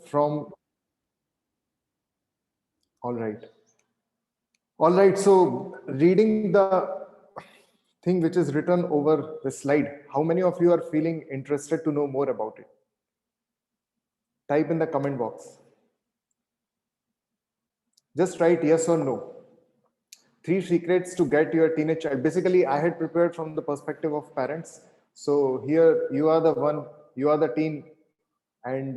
from all right. All right, so reading the thing which is written over the slide, how many of you are feeling interested to know more about it? Type in the comment box. Just write yes or no. Three secrets to get your teenage child. Basically, I had prepared from the perspective of parents. So here you are the one, you are the teen, and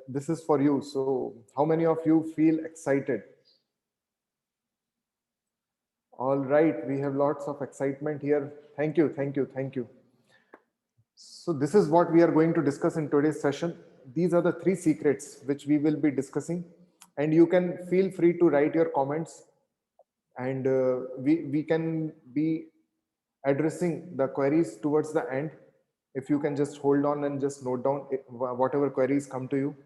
this is for you. So how many of you feel excited? All right, we have lots of excitement here. Thank you, thank you, thank you. So this is what we are going to discuss in today's session. These are the three secrets which we will be discussing, and you can feel free to write your comments, and we can be addressing the queries towards the end. If you can just hold on and just note down whatever queries come to you,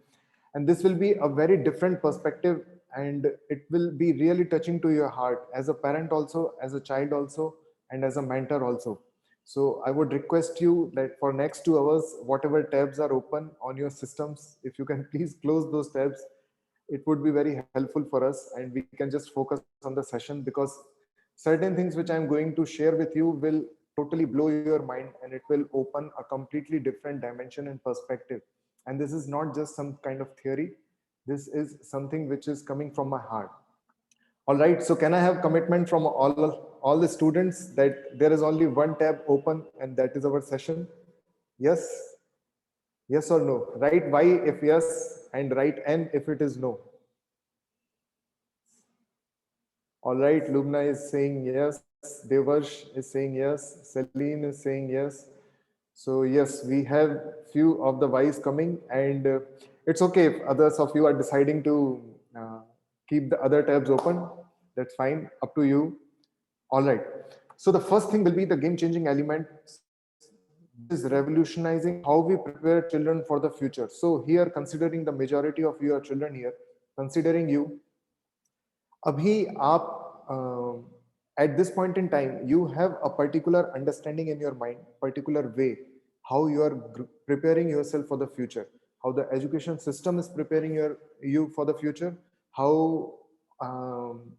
and this will be a very different perspective, and it will be really touching to your heart as a parent also, as a child also, and as a mentor also. So I would request you that for next 2 hours, whatever tabs are open on your systems, if you can please close those tabs, it would be very helpful for us, and we can just focus on the session, because certain things which I'm going to share with you will totally blow your mind, and it will open a completely different dimension and perspective. And this is not just some kind of theory, this is something which is coming from my heart. All right, so can I have commitment from all the students that there is only one tab open, and that is our session? Yes, yes or no? Write y if yes, and write n if it is no. All right, Lubna is saying yes, Devarsh is saying yes, Celine is saying yes. So yes, we have few of the Ys coming, and it's okay if others of you are deciding to uh, keep the other tabs open. That's fine, up to you. All right. So the first thing will be the game-changing element, which is revolutionizing how we prepare children for the future. So here, considering the majority of your children here, considering you, अभी आप at this point in time you have a particular understanding in your mind, particular way how you are preparing yourself for the future, how the education system is preparing you for the future, how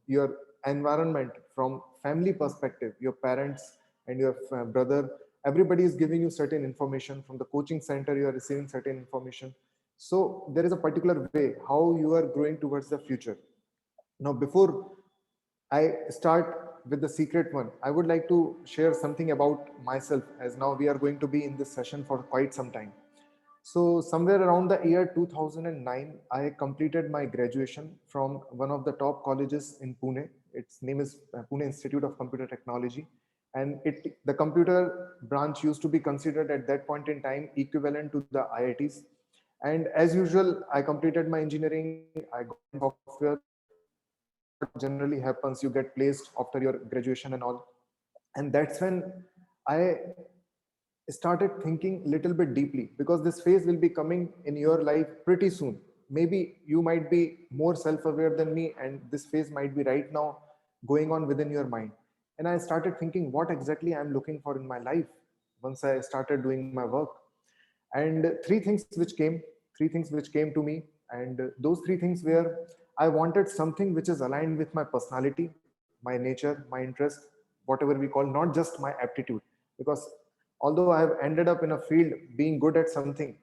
your environment from family perspective, your parents and your brother, everybody is giving you certain information. From the coaching center you are receiving certain information. So there is a particular way how you are growing towards the future. Now, before I start with the secret one, I would like to share something about myself, as now we are going to be in this session for quite some time. So, somewhere around the year 2009, I completed my graduation from one of the top colleges in Pune. Its name is Pune Institute of Computer Technology. And the computer branch used to be considered at that point in time equivalent to the IITs. And as usual, I completed my engineering, I got into software. What generally happens, you get placed after your graduation and all. And that's when I started thinking little bit deeply, because this phase will be coming in your life pretty soon. Maybe you might be more self-aware than me, and this phase might be right now going on within your mind. And I started thinking what exactly I'm looking for in my life once I started doing my work. And three things which came to me, and those three things were, I wanted something which is aligned with my personality, my nature, my interest, whatever we call, not just my aptitude. Because although I have ended up in a field being good at something,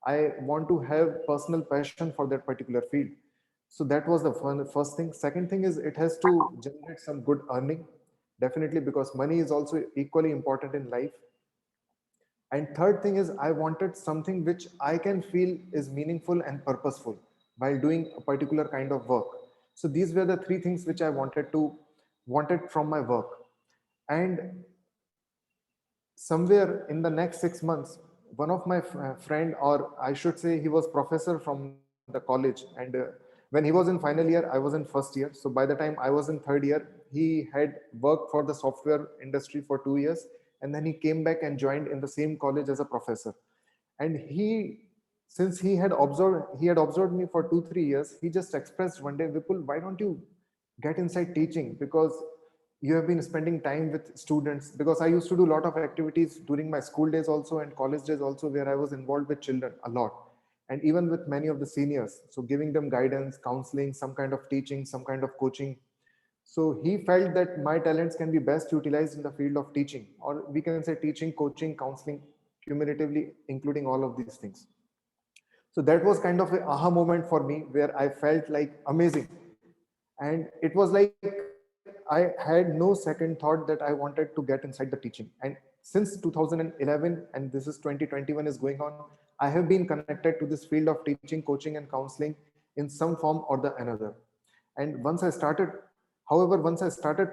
I want to have personal passion for that particular field. So that was the first thing. Second thing is, it has to generate some good earning, definitely, because money is also equally important in life. And third thing is, I wanted something which I can feel is meaningful and purposeful while doing a particular kind of work. So these were the three things which I wanted from my work. And somewhere in the next 6 months, one of my friend, or I should say he was professor from the college, and when he was in final year, I was in first year. So by the time I was in third year, he had worked for the software industry for 2 years, and then he came back and joined in the same college as a professor. And since he had observed me for 2 3 years, he just expressed one day, Vipul, why don't you get inside teaching? Because you have been spending time with students. Because I used to do a lot of activities during my school days also and college days also, where I was involved with children a lot. and even with many of the seniors. So giving them guidance, counseling, some kind of teaching, some kind of coaching. So he felt that my talents can be best utilized in the field of teaching, or we can say teaching, coaching, counseling, cumulatively including all of these things. So that was kind of an aha moment for me where I felt like amazing. And it was like I had no second thought that I wanted to get inside the teaching. And since 2011, and this is 2021 is going on, I have been connected to this field of teaching, coaching, and counseling in some form or the another. And once I started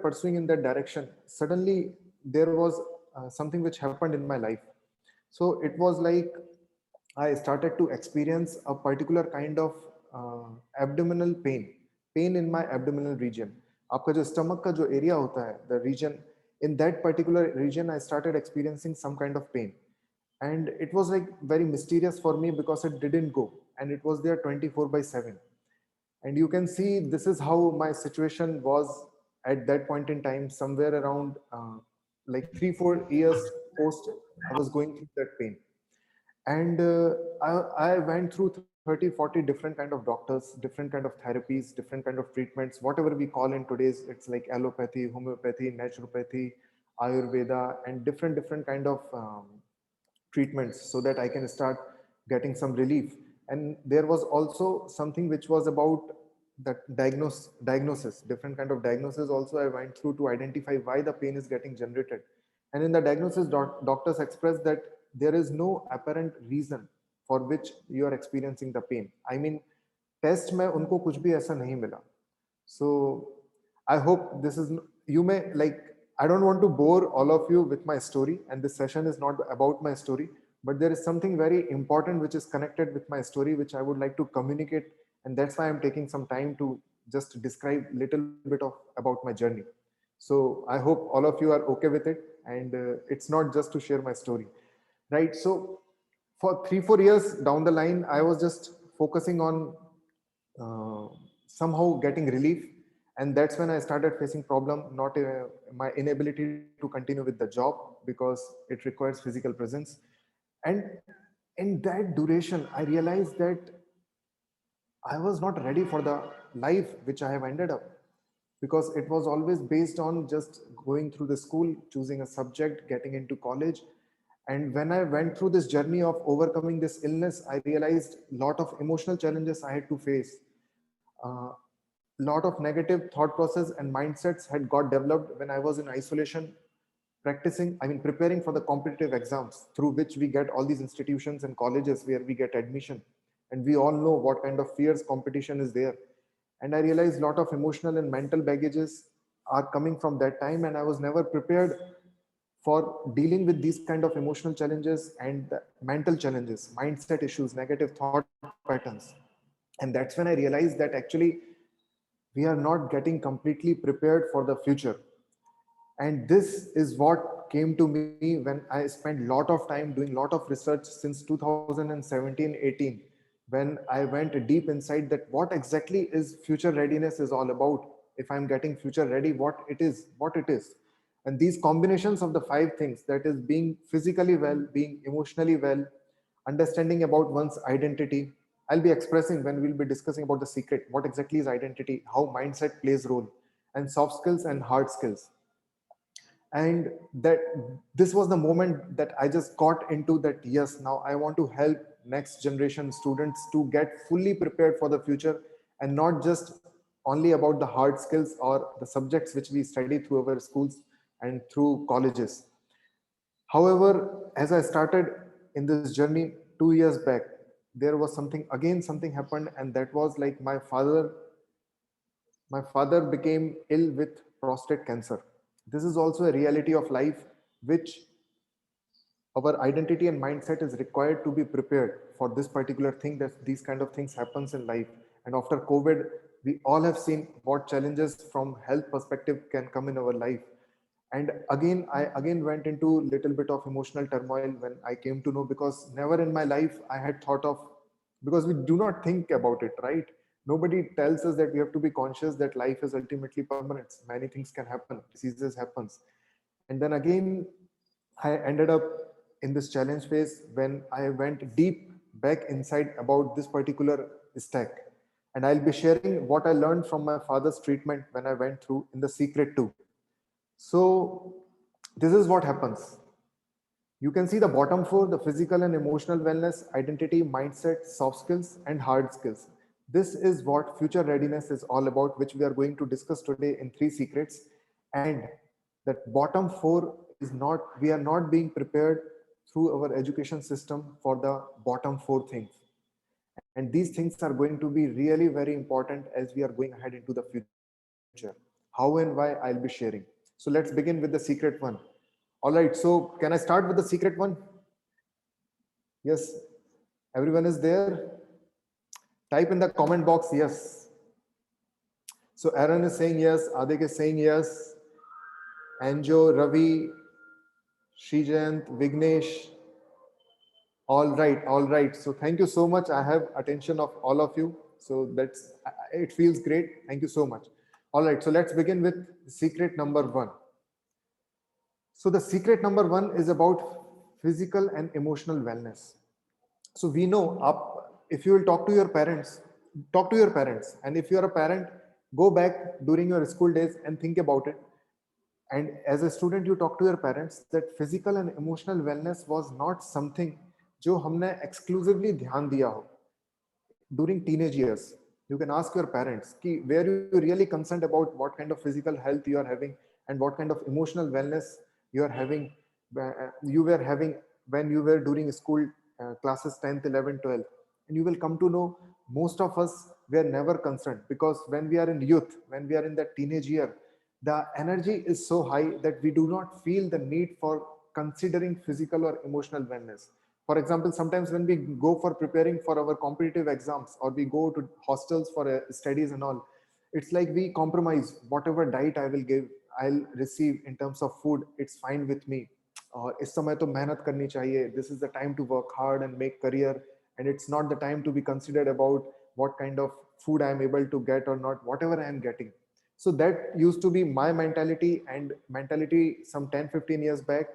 pursuing in that direction, suddenly there was something which happened in my life. So it was like I started to experience a particular kind of abdominal pain in my abdominal region. आपका जो stomach का जो area होता है, the region, in that particular region, I started experiencing some kind of pain. And it was like very mysterious for me because it didn't go and it was there 24 by 7. And you can see this is how my situation was at that point in time, somewhere around like 3 4 years post I was going through that pain. And I went through 30 40 different kind of doctors, different kind of therapies, different kind of treatments, whatever we call in today's, it's like allopathy, homeopathy, naturopathy, ayurveda, and different kind of treatments so that I can start getting some relief. And there was also something which was about that diagnosis, different kind of diagnosis also I went through to identify why the pain is getting generated. And in the diagnosis, doctors express that there is no apparent reason for which you are experiencing the pain. I mean, test में उनको कुछ भी ऐसा नहीं मिला. So I hope this is, you may like, I don't want to bore all of you with my story, and this session is not about my story, but there is something very important which is connected with my story which I would like to communicate, and that's why I'm taking some time to just describe little bit of about my journey. So I hope all of you are okay with it, and it's not just to share my story, right? So for 3 4 years down the line, I was just focusing on uh, somehow getting relief. And that's when I started facing problem, not my inability to continue with the job because it requires physical presence. And in that duration I realized that I was not ready for the life which I have ended up, because it was always based on just going through the school, choosing a subject, getting into college. And when I went through this journey of overcoming this illness, I realized a lot of emotional challenges I had to face. A lot of negative thought process and mindsets had got developed when I was in isolation, practicing, I mean, preparing for the competitive exams through which we get all these institutions and colleges where we get admission. And we all know what kind of fierce competition is there. And I realized a lot of emotional and mental baggages are coming from that time. And I was never prepared for dealing with these kind of emotional challenges and the mental challenges, mindset issues, negative thought patterns. And that's when I realized that actually we are not getting completely prepared for the future. And this is what came to me when I spent a lot of time doing a lot of research since 2017-18, when I went deep inside that what exactly is future readiness is all about. If I'm getting future ready, what it is. And these combinations of the five things, that is being physically well, being emotionally well, understanding about one's identity. I'll be expressing when we'll be discussing about the secret, what exactly is identity, how mindset plays role, and soft skills and hard skills. And that this was the moment that I just got into that, yes, now I want to help next generation students to get fully prepared for the future, and not just only about the hard skills or the subjects which we study through our schools and through colleges. However, as I started in this journey 2 years back, there was something, again something happened, and that was like my father became ill with prostate cancer. This is also a reality of life, which our identity and mindset is required to be prepared for this particular thing, that these kind of things happens in life. And after COVID, we all have seen what challenges from health perspective can come in our life. And again, I again went into little bit of emotional turmoil when I came to know, because never in my life I had thought of, because we do not think about it, right? Nobody tells us that we have to be conscious that life is ultimately permanent, many things can happen, diseases happens. And then again I ended up in this challenge phase when I went deep back inside about this particular stack. And I'll be sharing what I learned from my father's treatment when I went through in The Secret too. So this is what happens. You can see the bottom four: the physical and emotional wellness, identity, mindset, soft skills, and hard skills. This is what future readiness is all about, which we are going to discuss today in three secrets. And that bottom four is not, we are not being prepared through our education system for the bottom four things. And these things are going to be really very important as we are going ahead into the future. How and why, I'll be sharing. So let's begin with the secret one. All right, so can I start with the secret one? Yes, everyone is there. Type in the comment box yes. So Aaron is saying yes, Adik is saying yes, Anjo, Ravi, Srijant, Vignesh. All right, all right. So thank you so much. I have attention of all of you. So it feels great. Thank you so much. All right, so let's begin with secret number one. So the secret number one is about physical and emotional wellness. So we know up, if you will talk to your parents, talk to your parents. And if you're a parent, go back during your school days and think about it. And as a student, you talk to your parents that physical and emotional wellness was not something जो हमने exclusively ध्यान दिया हो during teenage years. You can ask your parents कि were you really concerned about what kind of physical health you are having and what kind of emotional wellness you are having, you were having when you were during school classes 10th, 11th, 12th. And you will come to know most of us were never concerned, because when we are in youth, when we are in that teenage year, the energy is so high that we do not feel the need for considering physical or emotional wellness. For example, sometimes when we go for preparing for our competitive exams, or we go to hostels for studies and all, it's like we compromise whatever diet I will give, I'll receive in terms of food, it's fine with me. और इस समय तो मेहनत करनी चाहिए, this is the time to work hard and make career, and it's not the time to be considered about what kind of food I am able to get or not, whatever I am getting. So that used to be my mentality and mentality some 10-15 years back.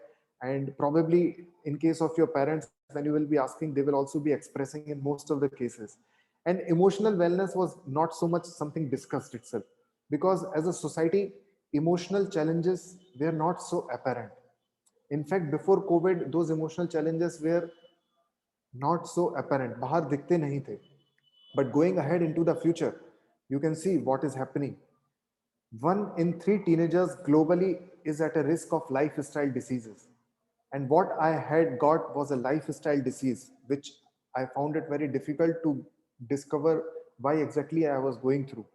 And probably in case of your parents, when you will be asking, they will also be expressing in most of the cases. And emotional wellness was not so much something discussed itself, because as a society, emotional challenges were not so apparent. In fact, before COVID, those emotional challenges were not so apparent, bahar dikhte nahi the. But going ahead into the future, you can see what is happening. 1 in 3 teenagers globally is at a risk of lifestyle diseases. And what I had got was a lifestyle disease, which I found it very difficult to discover why exactly I was going through.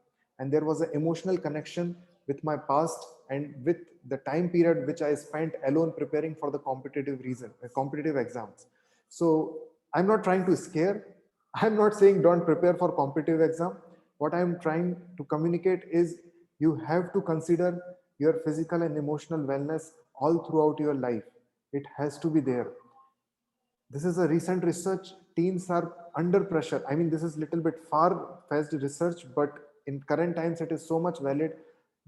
And there was an emotional connection with my past and with the time period which I spent alone preparing for the competitive exams. So I'm not trying to scare. I'm not saying don't prepare for competitive exam. What I'm trying to communicate is you have to consider your physical and emotional wellness all throughout your life. It has to be there. This is a recent research. Teens are under pressure. I mean, this is a little bit far-fetched research, but in current times, it is so much valid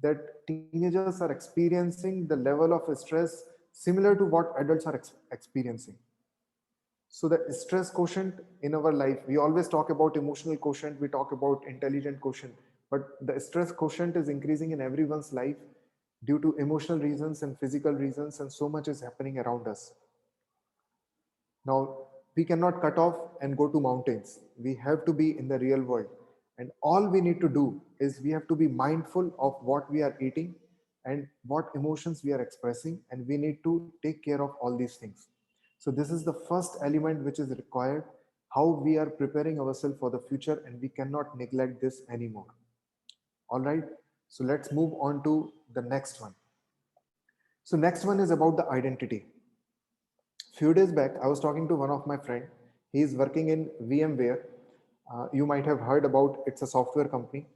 that teenagers are experiencing the level of stress similar to what adults are experiencing. So the stress quotient in our life, we always talk about emotional quotient, we talk about intelligent quotient, but the stress quotient is increasing in everyone's life due to emotional reasons and physical reasons, and so much is happening around us. Now, we cannot cut off and go to mountains. We have to be in the real world. And all we need to do is we have to be mindful of what we are eating and what emotions we are expressing, and we need to take care of all these things. So this is the first element which is required, how we are preparing ourselves for the future, and we cannot neglect this anymore. All right. So let's move on to the next one. So next one is about the identity. Few days back, I was talking to one of my friend. He is working in VMware. You might have heard about, it's a software company.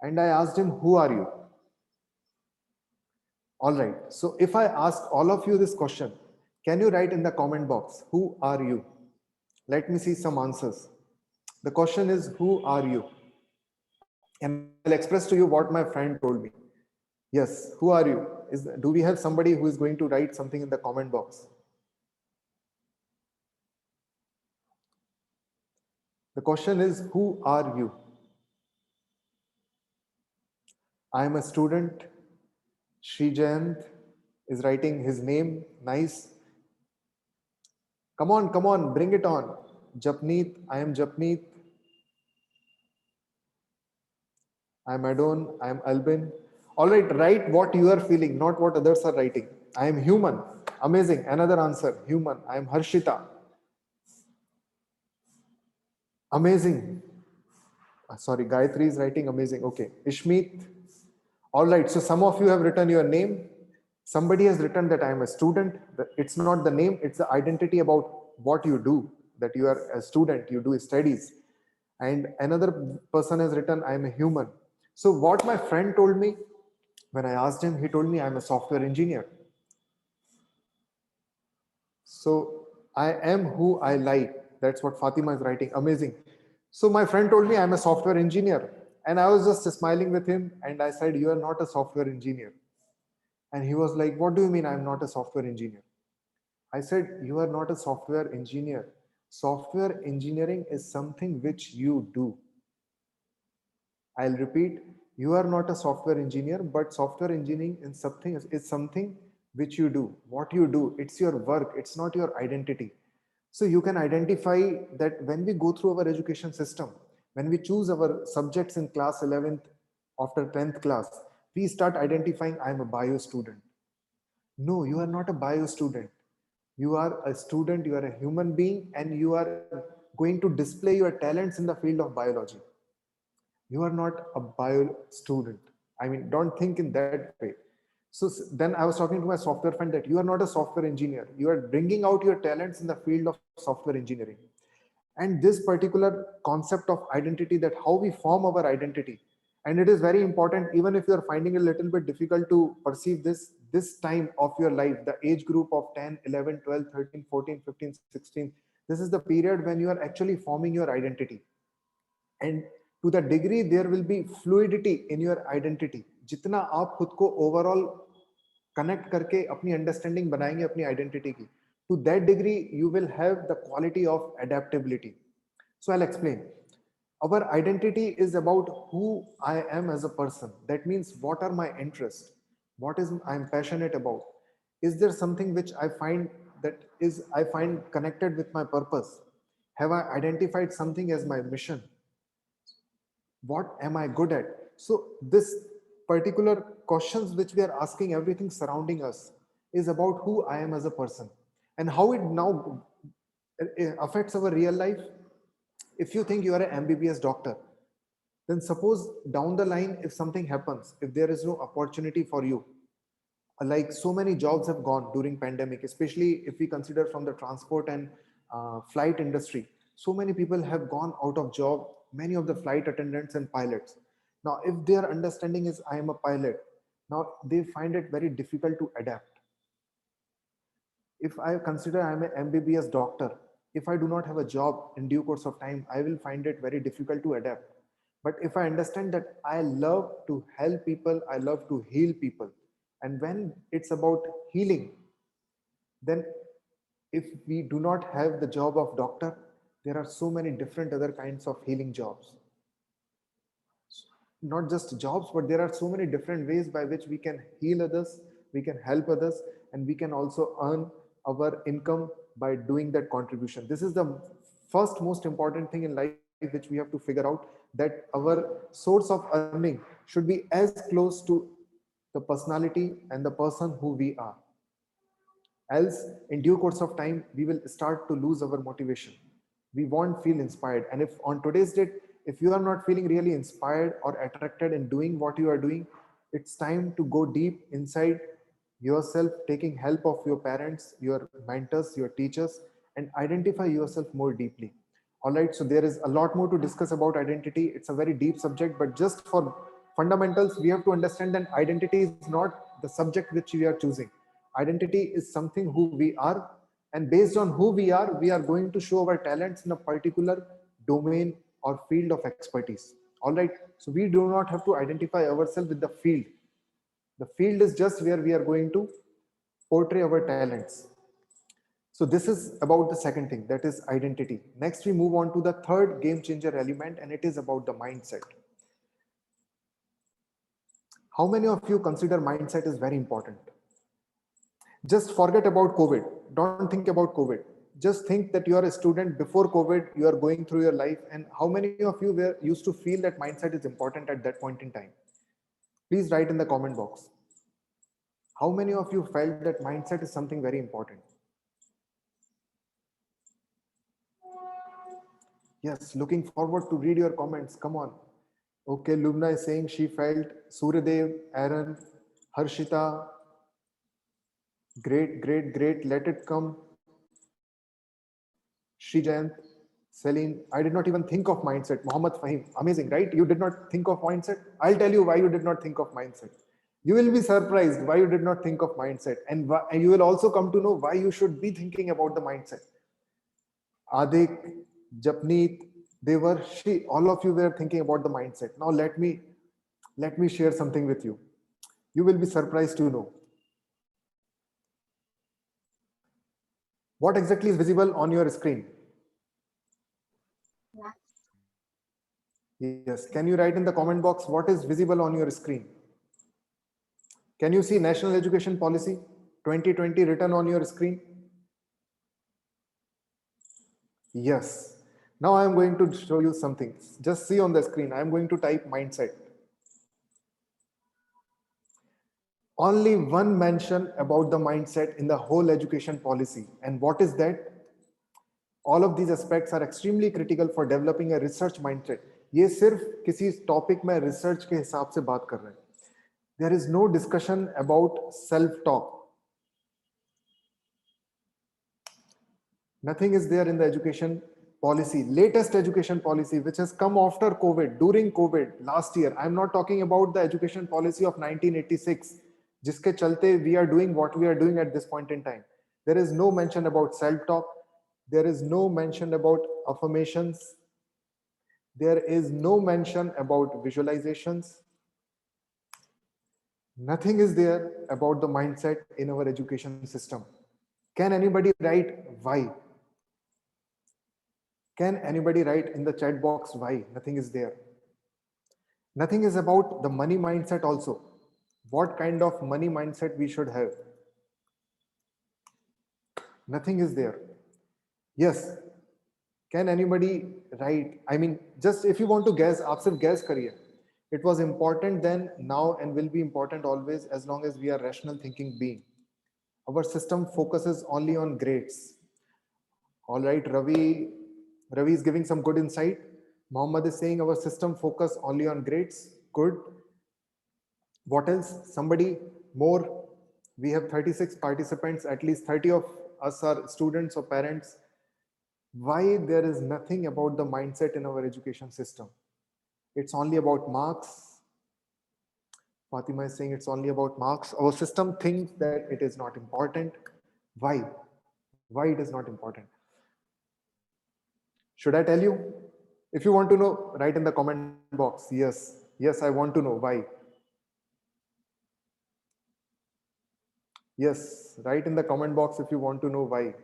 And I asked him, who are you? All right. So if I ask all of you this question, can you write in the comment box, who are you? Let me see some answers. The question is, who are you? And I'll express to you what my friend told me. Yes, who are you? Do we have somebody who is going to write something in the comment box? The question is, who are you? I am a student. Sri Jayant is writing his name. Nice. Come on, bring it on. Japneet, I am Japneet. I am Adon, I am Albin. All right, write what you are feeling, not what others are writing. I am human. Amazing. Another answer. Human. I am Harshita. Amazing. Sorry, Gayatri is writing amazing. Okay. Ishmeet. All right. So some of you have written your name. Somebody has written that I am a student. It's not the name, it's the identity about what you do, that you are a student, you do studies. And another person has written, I am a human. So what my friend told me when I asked him, he told me I'm a software engineer. So I am who I like. That's what Fatima is writing. Amazing. So my friend told me I'm a software engineer. And I was just smiling with him and I said, you are not a software engineer. And he was like, what do you mean I'm not a software engineer? I said, you are not a software engineer. Software engineering is something which you do. I'll repeat, you are not a software engineer, but software engineering is something which you do. What you do, it's your work, it's not your identity. So you can identify that when we go through our education system, when we choose our subjects in class 11th, after 10th class, we start identifying I'm a bio student. No, you are not a bio student. You are a student, you are a human being, and you are going to display your talents in the field of biology. You are not a bio student. I mean, don't think in that way. So then I was talking to my software friend that you are not a software engineer. You are bringing out your talents in the field of software engineering. And this particular concept of identity, that how we form our identity, and it is very important, even if you are finding it a little bit difficult to perceive this time of your life, the age group of 10, 11, 12, 13, 14, 15, 16, this is the period when you are actually forming your identity. And to the degree there will be fluidity in your identity, जितना आप खुद को overall connect करके अपनी understanding बनाएंगे अपनी identity की, to that degree you will have the quality of adaptability. So I'll explain. Our identity is about who I am as a person. That means what are my interests, what is I'm passionate about, is there something which I find connected with my purpose, have I identified something as my mission, what am I good at. So this particular questions which we are asking, everything surrounding us, is about who I am as a person. And how it now affects our real life. If you think you are an MBBS doctor, then suppose down the line if something happens, if there is no opportunity for you, like so many jobs have gone during pandemic, especially if we consider from the transport and flight industry, so many people have gone out of job, many of the flight attendants and pilots. Now if their understanding is I am a pilot, now they find it very difficult to adapt. If I consider I'm an MBBS doctor, if I do not have a job in due course of time, I will find it very difficult to adapt. But if I understand that I love to help people, I love to heal people, and when it's about healing, then if we do not have the job of doctor, there are so many different other kinds of healing jobs. Not just jobs, but there are so many different ways by which we can heal others, we can help others, and we can also earn our income by doing that contribution. This is the first most important thing in life which we have to figure out, that our source of earning should be as close to the personality and the person who we are. Else, in due course of time, we will start to lose our motivation. We won't feel inspired. And if on today's date, if you are not feeling really inspired or attracted in doing what you are doing, it's time to go deep inside yourself, taking help of your parents, your mentors, your teachers, and identify yourself more deeply. All right, so there is a lot more to discuss about identity. It's a very deep subject, but just for fundamentals, we have to understand that identity is not the subject which we are choosing. Identity is something who we are, and based on who we are going to show our talents in a particular domain or field of expertise. All right, so we do not have to identify ourselves with the field. The field is just where we are going to portray our talents. So this is about the second thing, that is identity. Next we move on to the third game changer element, and it is about the mindset. How many of you consider mindset is very important? Just forget about COVID. Don't think about COVID. Just think that you are a student before COVID, you are going through your life, and how many of you were used to feel that mindset is important at that point in time? Please write in the comment box. How many of you felt that mindset is something very important? Yes, looking forward to read your comments. Come on. Okay, Lubna is saying she felt. Suryadev, Aaron, Harshita. Great, great, great. Let it come. Srijant, Celine. I did not even think of mindset. Mohammed Fahim. Amazing, right? You did not think of mindset. I'll tell you why you did not think of mindset. You will be surprised why you did not think of mindset. And you will also come to know why you should be thinking about the mindset. Adik, Japneet, Devarshi, all of you were thinking about the mindset. Now let me share something with you. You will be surprised to know. What exactly is visible on your screen? Yes. Can you write in the comment box what is visible on your screen? Can you see National Education Policy 2020 written on your screen? Yes. Now I am going to show you something. Just see on the screen. I am going to type mindset. Only one mention about the mindset in the whole education policy. And what is that? All of these aspects are extremely critical for developing a research mindset. ये सिर्फ किसी topic में research के हिसाब से बात कर रहे हैं. There is no discussion about self-talk. Nothing is there in the education policy, latest education policy, which has come after COVID, during COVID, last year. I'm not talking about the education policy of 1986, जिसके चलते we are doing what we are doing at this point in time. There is no mention about self-talk. There is no mention about affirmations. There is no mention about visualizations. Nothing is there about the mindset in our education system. Can anybody write why? Can anybody write in the chat box why? Nothing is there. Nothing is about the money mindset also. What kind of money mindset we should have? Nothing is there. Yes. Can anybody write? I mean, just if you want to guess, आप सिर्फ guess करिए. It was important then, now, and will be important always as long as we are rational thinking being. Our system focuses only on grades. All right, Ravi is giving some good insight. Mohammed is saying our system focus only on grades. Good. What else? Somebody more? We have 36 participants. At least 30 of us are students or parents. Why there is nothing about the mindset in our education system? It's only about marks. Fatima is saying it's only about marks. Our system thinks that it is not important. Why? Why it is not important? Should I tell you? If you want to know, write in the comment box. Yes, yes, I want to know why. Yes, write in the comment box if you want to know why.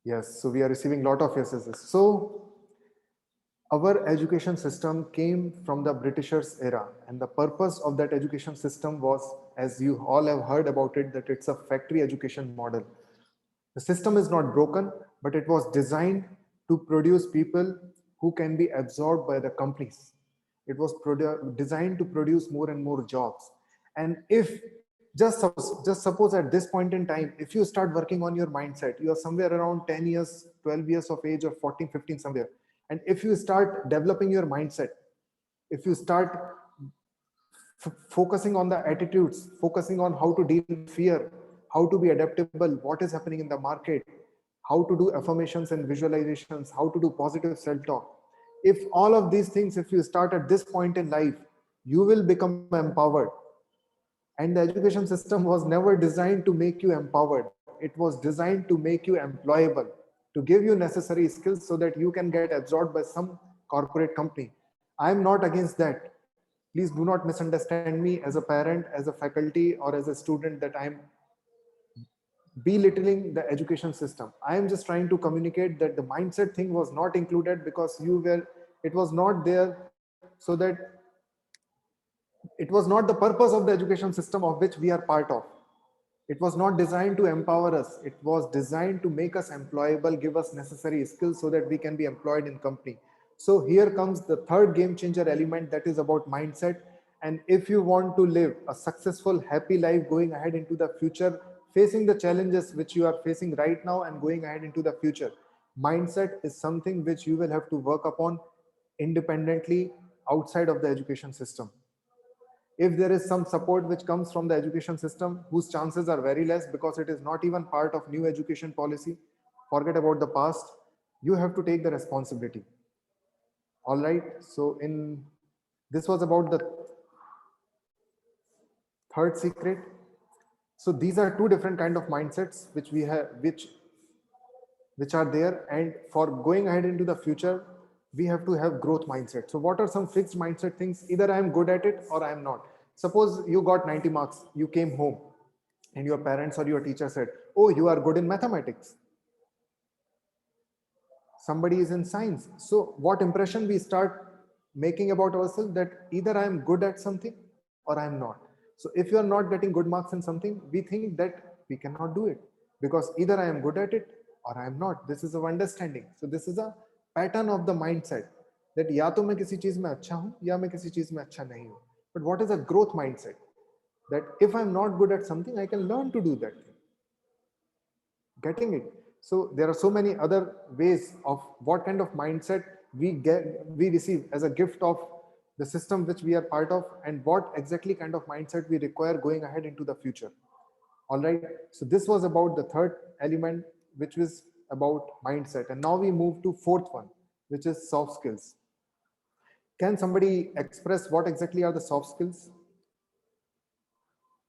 Yes, so we are receiving a lot of yeses. So our education system came from the Britishers era, and the purpose of that education system was, as you all have heard about it, that it's a factory education model. The system is not broken, but it was designed to produce people who can be absorbed by the companies. It was designed to produce more and more jobs. And if just suppose at this point in time, if you start working on your mindset, you are somewhere around 10 years, 12 years of age, or 14, 15 somewhere. And if you start developing your mindset, if you start focusing on the attitudes, focusing on how to deal with fear, how to be adaptable, what is happening in the market, how to do affirmations and visualizations, how to do positive self-talk. If all of these things, if you start at this point in life, you will become empowered. And the education system was never designed to make you empowered. It was designed to make you employable, to give you necessary skills so that you can get absorbed by some corporate company. I am not against that. Please do not misunderstand me as a parent, as a faculty, or as a student that I am belittling the education system. I am just trying to communicate that the mindset thing was not included because it was not there so that it was not the purpose of the education system of which we are part of. It was not designed to empower us. It was designed to make us employable, give us necessary skills so that we can be employed in company. So here comes the third game changer element, that is about mindset. And if you want to live a successful, happy life going ahead into the future, facing the challenges which you are facing right now and going ahead into the future, mindset is something which you will have to work upon independently outside of the education system. If there is some support which comes from the education system, whose chances are very less because it is not even part of new education policy, forget about the past, you have to take the responsibility. All right, so in this was about the third secret. So these are two different kind of mindsets which we have, which are there, and for going ahead into the future we have to have growth mindset. So what are some fixed mindset things? Either I am good at it or I am not. Suppose you got 90 marks, you came home and your parents or your teacher said, oh, you are good in mathematics, somebody is in science. So what impression we start making about ourselves, that either I am good at something or I am not. So if you are not getting good marks in something, we think that we cannot do it because either I am good at it or I am not. This is our understanding. So this is a pattern of the mindset, that या तो मैं किसी चीज में अच्छा हूं या मैं किसी चीज में अच्छा नहीं हूं. But what is a growth mindset? That if I'm not good at something, I can learn to do that thing. Getting it? So there are so many other ways of what kind of mindset we receive as a gift of the system which we are part of, and what exactly kind of mindset we require going ahead into the future. All right, so this was about the third element, which was about mindset. And now we move to fourth one, which is soft skills. Can somebody express what exactly are the soft skills?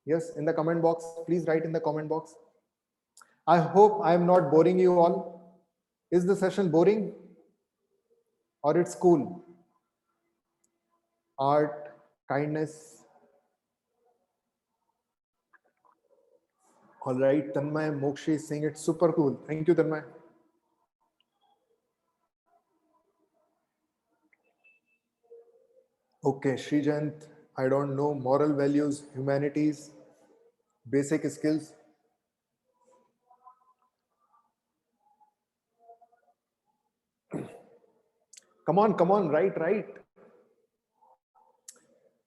Yes, in the comment box, please write in the comment box. I hope I am not boring you all. Is the session boring or it's cool? Art, kindness. All right, Tanmay Mokshi is saying it's super cool. Thank you, Tanmay. Okay, Srijant, I don't know, moral values, humanities, basic skills. Come on, right.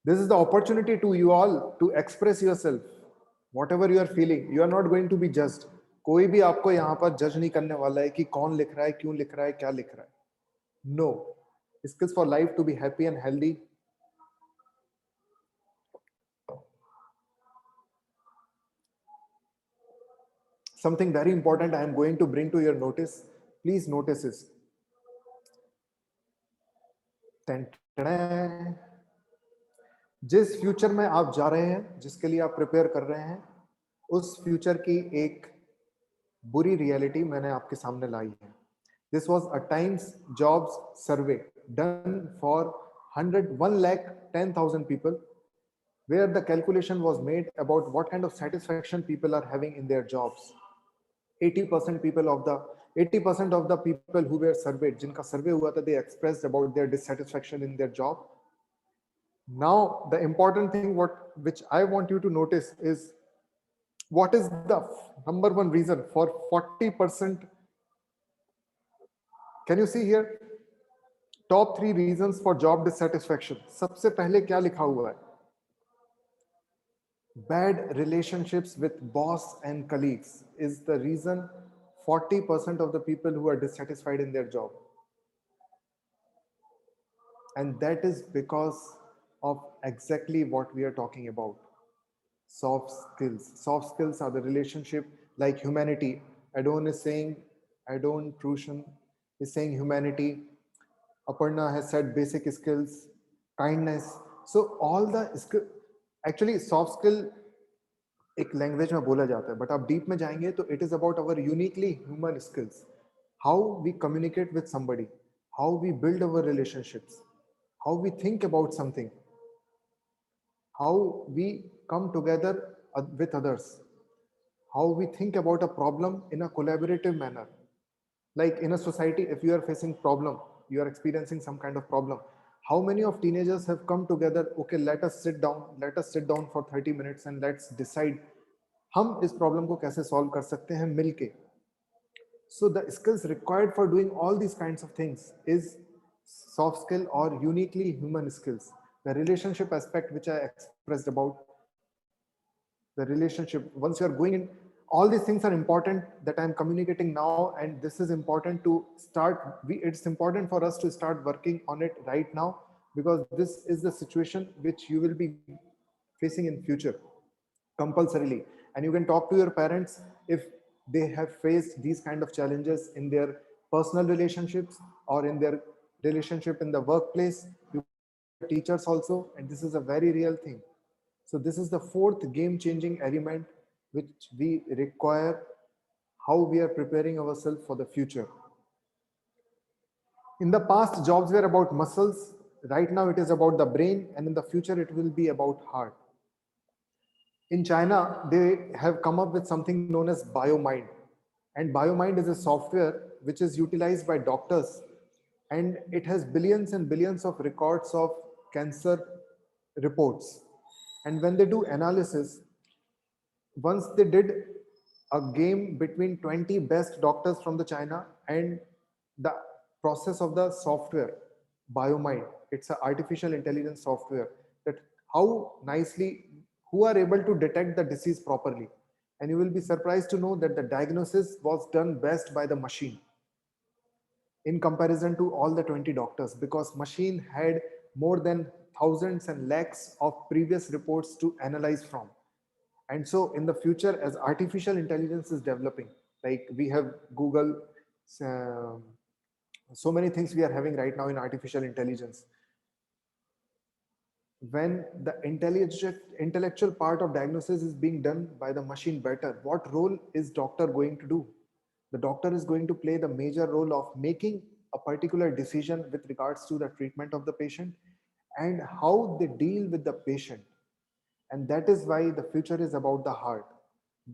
This is the opportunity to you all to express yourself. Whatever you are feeling, you are not going to be judged. कोई भी आपको यहाँ पर जज नहीं करने वाला है कि कौन लिख रहा है, क्यों लिख रहा है, क्या लिख रहा है. No. Skills for life to be happy and healthy. Something very important I am going to bring to your notice. Please notice this. जिस फ्यूचर में आप जा रहे हैं, जिसके लिए आप प्रिपेयर कर रहे हैं, उस फ्यूचर की एक बुरी रियलिटी मैंने आपके सामने लाई है. This was a Times Jobs survey done for 110,000 people, where the calculation was made about what kind of satisfaction people are having in their jobs. 80% people of the 80% of the people who were surveyed, जिनका सर्वे हुआ था, they expressed about their dissatisfaction in their job. Now the important thing which I want you to notice is, what is the number one reason for 40%? Can you see here? Top 3 reasons for job dissatisfaction. सबसे पहले क्या लिखा हुआ है? Bad relationships with boss and colleagues is the reason 40% of the people who are dissatisfied in their job. And that is because of exactly what we are talking about. Soft skills. Soft skills are the relationship, like humanity. Adon is saying, Adon Trushan is saying humanity. Aparna has said basic skills, kindness. So all the skill, actually soft skill एक language में बोला जाता है, but आप deep में जाएंगे तो it is about our uniquely human skills. How we communicate with somebody, how we build our relationships, how we think about something, how we come together with others, how we think about a problem in a collaborative manner. Like in a society, if you are facing problem, you are experiencing some kind of problem, how many of teenagers have come together, okay, let us sit down for 30 minutes and let's decide हम इस problem को कैसे solve कर सकते हैं मिलके. So the skills required for doing all these kinds of things is soft skill or uniquely human skills. The relationship aspect which I expressed about, the relationship, once you are going in, all these things are important that I'm communicating now, and this is important to start. It's important for us to start working on it right now, because this is the situation which you will be facing in future compulsorily. And you can talk to your parents if they have faced these kind of challenges in their personal relationships or in their relationship in the workplace. You can talk to your teachers also, and this is a very real thing. So this is the fourth game changing element which we require, how we are preparing ourselves for the future. In the past, jobs were about muscles. Right now, it is about the brain, and in the future, it will be about heart. In China, they have come up with something known as BioMind. And BioMind is a software which is utilized by doctors, and it has billions and billions of records of cancer reports. And when they do analysis, once they did a game between 20 best doctors from the China and the process of the software, BioMind. It's an artificial intelligence software that how nicely, who are able to detect the disease properly. And you will be surprised to know that the diagnosis was done best by the machine in comparison to all the 20 doctors, because machine had more than thousands and lakhs of previous reports to analyze from. And so in the future, as artificial intelligence is developing, like we have Google, um, so many things we are having right now in artificial intelligence. When the intellectual part of diagnosis is being done by the machine better, what role is doctor going to do? The doctor is going to play the major role of making a particular decision with regards to the treatment of the patient and how they deal with the patient. And that is why the future is about the heart.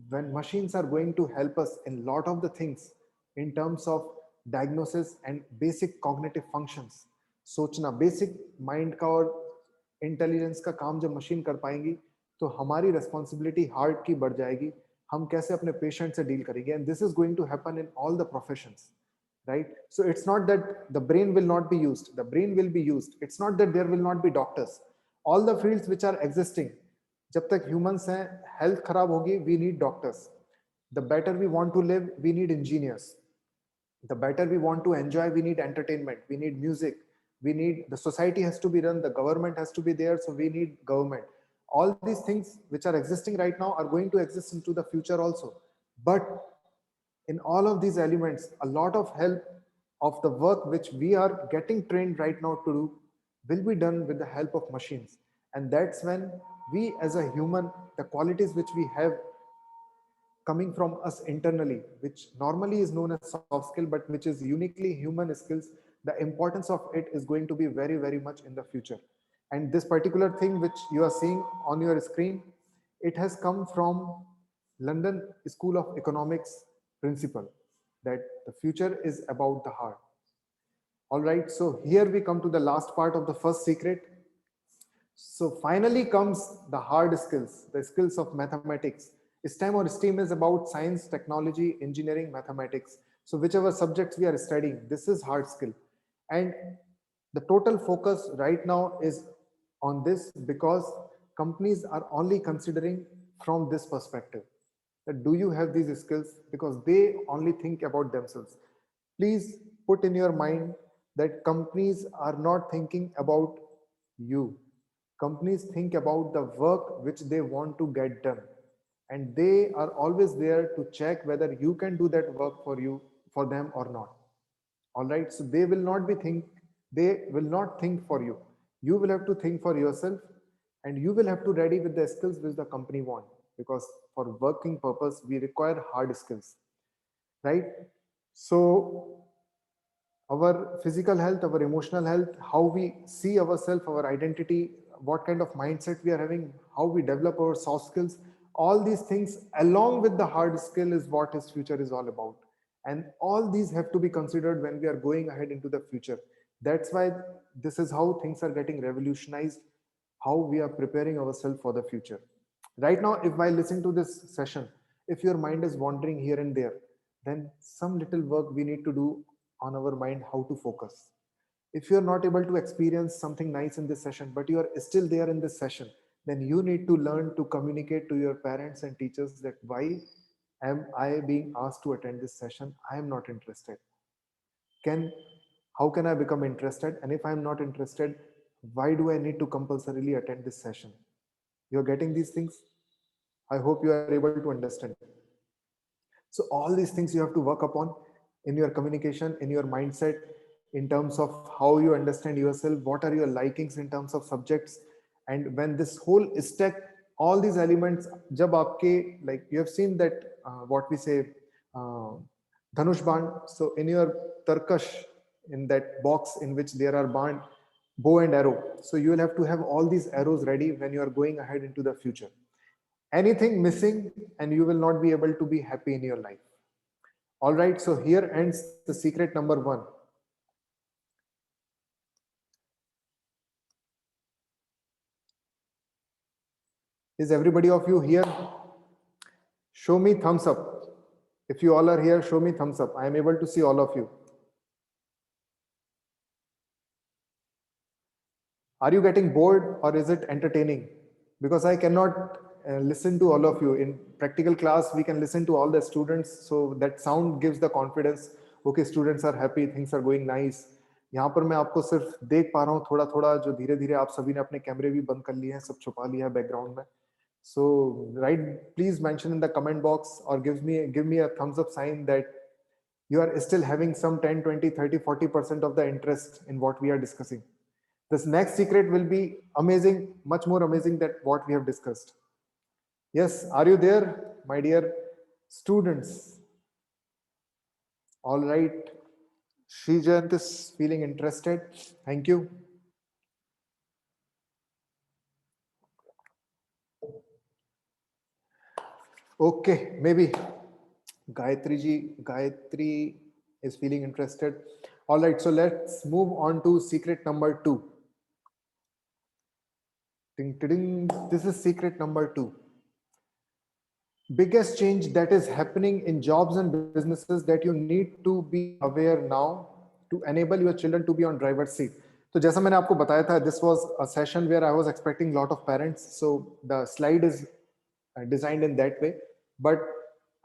When machines are going to help us in lot of the things in terms of diagnosis and basic cognitive functions, सोचना basic mind का और intelligence का काम जब machine कर पाएंगी, तो हमारी रेस्पॉन्सिबिलिटी हार्ट की बढ़ जाएगी. हम कैसे अपने पेशेंट से डील करेंगे, and this is going to happen in all the professions, right? So it's not that the brain will not be used, the brain will be used. It's not that there will not be doctors. All the fields which are existing, जब तक humans हैं, health खराब होगी, we need doctors. The better we want to live, we need engineers. The better we want to enjoy, we need entertainment, we need music, we need, the society has to be run, the government has to be there, so we need government. All these things which are existing right now are going to exist into the future also. But in all of these elements, a lot of help of the work which we are getting trained right now to do will be done with the help of machines. And that's when we as a human, the qualities which we have coming from us internally, which normally is known as soft skill, but which is uniquely human skills, the importance of it is going to be very, very much in the future. And this particular thing which you are seeing on your screen, it has come from London School of Economics principle, that the future is about the heart. All right, so here we come to the last part of the first secret. So finally comes the hard skills, the skills of mathematics. STEM or STEAM is about science, technology, engineering, mathematics. So whichever subjects we are studying, this is hard skill. And the total focus right now is on this, because companies are only considering from this perspective, that do you have these skills, because they only think about themselves. Please put in your mind that companies are not thinking about you. Companies think about the work which they want to get done, and they are always there to check whether you can do that work for you, for them or not. All right, so they will not think for you. You will have to think for yourself, and you will have to ready with the skills which the company want, because for working purpose we require hard skills, right? So our physical health, our emotional health, how we see ourselves, our identity, what kind of mindset we are having, how we develop our soft skills, all these things along with the hard skill is what his future is all about. And all these have to be considered when we are going ahead into the future. That's why this is how things are getting revolutionized, how we are preparing ourselves for the future. Right now, if while listening to this session, if your mind is wandering here and there, then some little work we need to do on our mind, how to focus. If you're not able to experience something nice in this session, but you are still there in this session, then you need to learn to communicate to your parents and teachers that why am I being asked to attend this session? I am not interested. Can How can I become interested? And if I'm not interested, why do I need to compulsorily attend this session? You're getting these things? I hope you are able to understand. So all these things you have to work upon in your communication, in your mindset, in terms of how you understand yourself, what are your likings in terms of subjects. And when this whole stack, all these elements, jab aapke, like you have seen that what we say, uh, dhanush band. So in your tarkash, in that box in which there are band, bow and arrow, so you will have to have all these arrows ready when you are going ahead into the future. Anything missing and you will not be able to be happy in your life. All right, so here ends the secret number one. Is everybody of you here? Show me thumbs up. If you all are here, show me thumbs up. I am able to see all of you. Are you getting bored or is it entertaining? Because I cannot listen to all of you. In practical class, we can listen to all the students. So that sound gives the confidence. Okay, students are happy, things are going nice. यहाँ पर मैं आपको सिर्फ देख पा रहा हूँ थोड़ा थोड़ा, जो धीरे धीरे आप सभी ने अपने कैमरे भी बंद कर लिए हैं, सब छुपा लिया है बैकग्राउंड में. So right, please mention in the comment box or give me a thumbs up sign that you are still having some 10, 20, 30, 40% of the interest in what we are discussing. This next secret will be amazing, much more amazing than what we have discussed. Yes, are you there, my dear students? All right. Srijant is feeling interested. Thank you. Okay, maybe Gayatri is feeling interested. All right, so let's move on to secret number two. Ding, ding, ding. This is secret number two. Biggest change that is happening in jobs and businesses that you need to be aware now to enable your children to be on driver's seat. तो जैसा मैंने आपको बताया था, this was a session where I was expecting a lot of parents, so the slide is designed in that way. But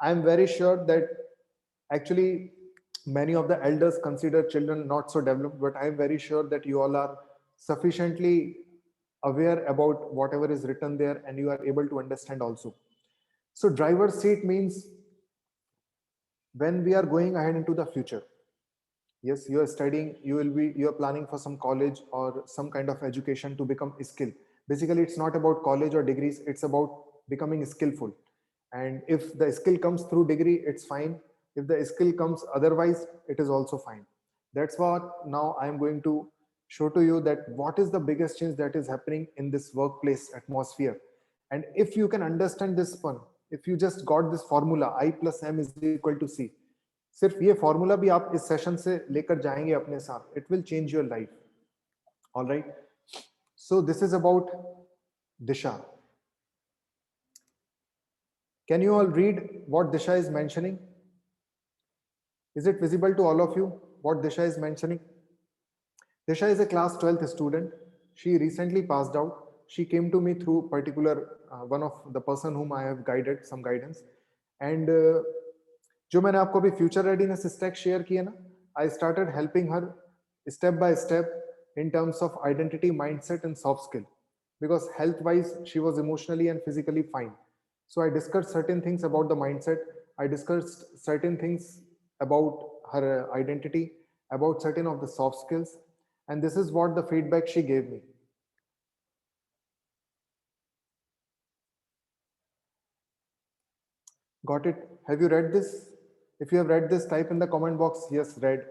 I am very sure that actually many of the elders consider children not so developed, but I am very sure that you all are sufficiently aware about whatever is written there and you are able to understand also. So driver's seat means when we are going ahead into the future. Yes, you are studying, you are planning for some college or some kind of education to become skilled. Basically, it's not about college or degrees, it's about becoming skillful. And if the skill comes through degree, it's fine. If the skill comes otherwise, it is also fine. That's what now I'm going to show to you, that what is the biggest change that is happening in this workplace atmosphere. And if you can understand this one, if you just got this formula, I plus m is equal to c, सिर्फ ये formula भी आप इस session से लेकर जाएंगे अपने साथ, it will change your life. All right, so this is about Disha. Can you all read what Disha is mentioning? Is it visible to all of you what Disha is mentioning? Disha is a class 12th student. She recently passed out. She came to me through particular one of the person whom I have guided some guidance. And जो मैंने आपको अभी future readiness stack share किया ना, I started helping her step by step in terms of identity, mindset, and soft skill. Because health wise, she was emotionally and physically fine. So I discussed certain things about the mindset. I discussed certain things about her identity, about certain of the soft skills. And this is what the feedback she gave me. Got it? Have you read this? If you have read this, type in the comment box, yes, read.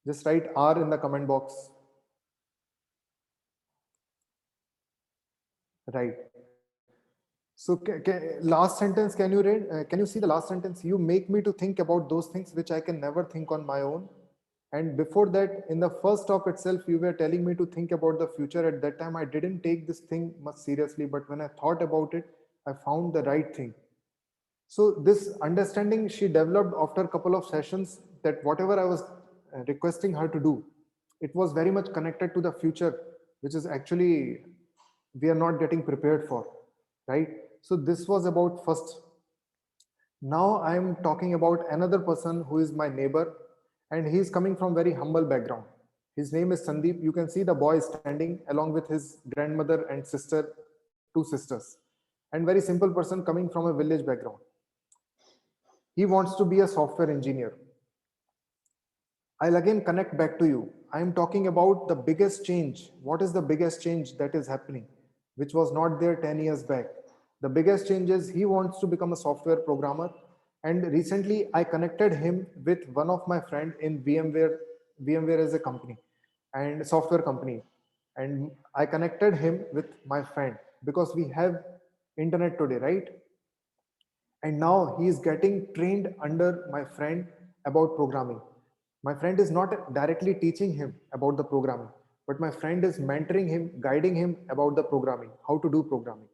Just write R in the comment box. Right. So last sentence, can you read? Can you see the last sentence? You make me to think about those things which I can never think on my own. And before that, in the first stop itself, you were telling me to think about the future. At that time, I didn't take this thing much seriously, but when I thought about it, I found the right thing. So this understanding she developed after a couple of sessions, that whatever I was requesting her to do, it was very much connected to the future, which is actually we are not getting prepared for, right? So this was about first. Now I am talking about another person who is my neighbor, and he is coming from very humble background. His name is Sandeep. You can see the boy standing along with his grandmother and sister, two sisters, and very simple person coming from a village background. He wants to be a software engineer. I'll again connect back to you. I am talking about the biggest change. What is the biggest change that is happening, which was not there 10 years back? The biggest change is he wants to become a software programmer. And recently I connected him with one of my friend in VMware. VMware is a company and software company. And I connected him with my friend because we have internet today, right? And now he is getting trained under my friend about programming. My friend is not directly teaching him about the programming, but my friend is mentoring him, guiding him about the programming, how to do programming.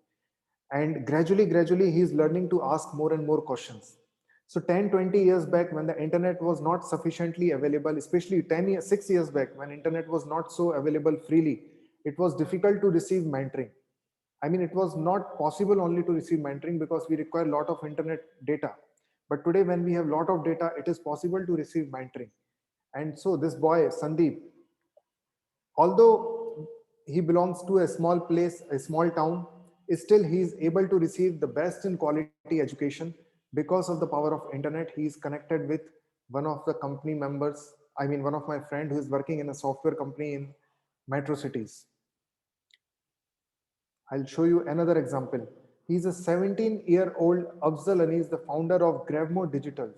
And gradually he is learning to ask more and more questions. So 10 20 years back, when the internet was not sufficiently available, especially 10 years 6 years back, when internet was not so available freely, it was difficult to receive mentoring. I mean, it was not possible only to receive mentoring because we require a lot of internet data. But today, when we have a lot of data, it is possible to receive mentoring. And so this boy, Sandeep, although he belongs to a small place, a small town, still he is able to receive the best in quality education because of the power of internet. He is connected with one of the company members. I mean, one of my friend who is working in a software company in metro cities. I'll show you another example. He's a 17-year-old Afzal Anis, the founder of Gravmo Digital,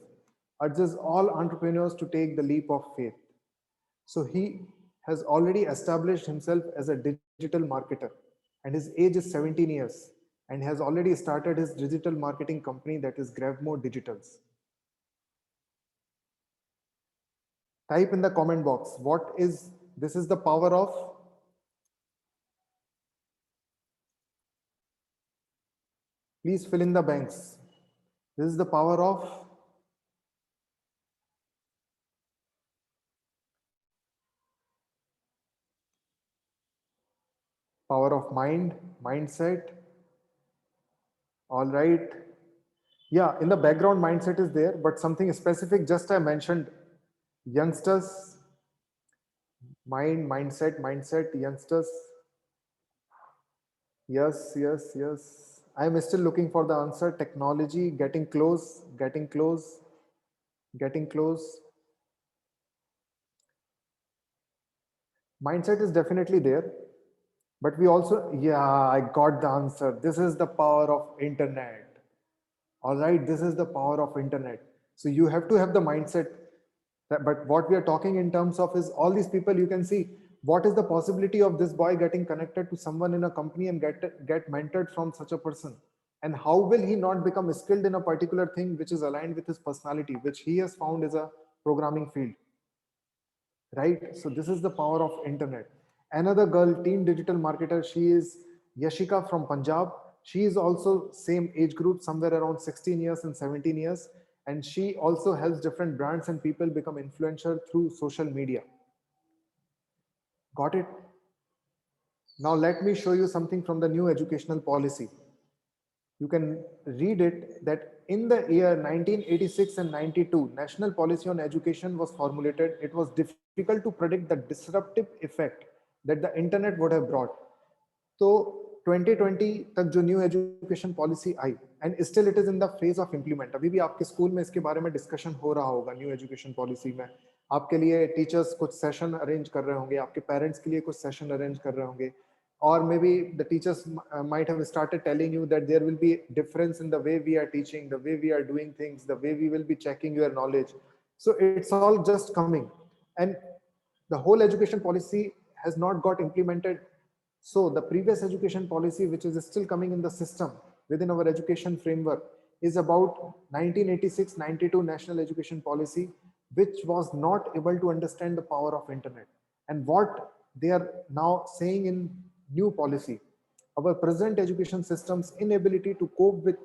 urges all entrepreneurs to take the leap of faith. So he has already established himself as a digital marketer, and his age is 17 years, and has already started his digital marketing company, that is Gravmo Digitals. Type in the comment box, what is this? Is the power of, please fill in the blanks. This is the power of mind, mindset. All right. Yeah, in the background, mindset is there, but something specific, just I mentioned youngsters, mind, mindset, youngsters. Yes. I'm still looking for the answer. Technology, getting close, getting close, getting close. Mindset is definitely there, but we also, yeah, I got the answer. This is the power of internet. All right, this is the power of internet. So you have to have the mindset. But what we are talking in terms of is all these people. You can see what is the possibility of this boy getting connected to someone in a company and get mentored from such a person, and how will he not become skilled in a particular thing which is aligned with his personality, which he has found is a programming field, right? So this is the power of internet. Another girl, teen digital marketer, she is Yashika from Punjab. She is also same age group, somewhere around 16 years and 17 years, and she also helps different brands and people become influential through social media. Got it? Now let me show you something from the new educational policy. You can read it that in the year 1986 and 92, national policy on education was formulated. It was difficult to predict the disruptive effect that the internet would have brought. तो 2020 तक जो new education policy I, and still it is in the phase of implement. अभी भी आपके school में इसके बारे में डिस्कशन हो रहा होगा. न्यू एजुकेशन पॉलिसी में आपके लिए टीचर्स कुछ सेशन अरेंज कर रहे होंगे, आपके पेरेंट्स के लिए कुछ सेशन अरेंज कर रहे होंगे, or maybe the teachers might have started telling you that there will be difference in the way we are teaching, the way we are doing things, the way we will be checking your knowledge. So it's all just coming. And the whole education policy has not got implemented. So the previous education policy, which is still coming in the system within our education framework, is about 1986-92 National Education Policy, which was not able to understand the power of internet. And what they are now saying in new policy, our present education system's inability to cope with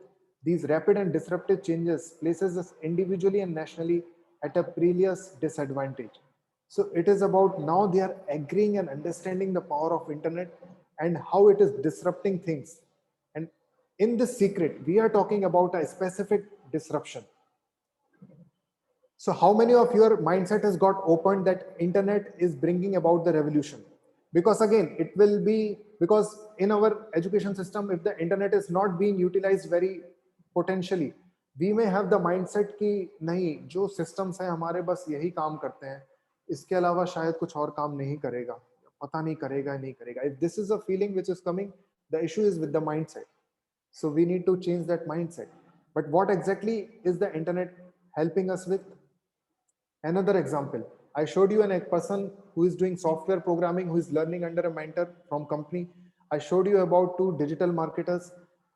these rapid and disruptive changes places us individually and nationally at a perilous disadvantage. So it is about now they are agreeing and understanding the power of internet and how it is disrupting things. And in this secret, we are talking about a specific disruption. So how many of your mindset has got opened that internet is bringing about the revolution? Because again, it will be because in our education system, if the internet is not being utilized very potentially, we may have the mindset कि नहीं जो systems है हमारे बस यही काम करते हैं, इसके अलावा शायद कुछ और काम नहीं करेगा, पता नहीं करेगा नहीं करेगा. If this is a feeling which is coming, the issue is with the mindset. So we need to change that mindset. But what exactly is the internet helping us with? Another example, I showed you a person who is doing software programming, who is learning under a mentor from company. I showed you about two digital marketers.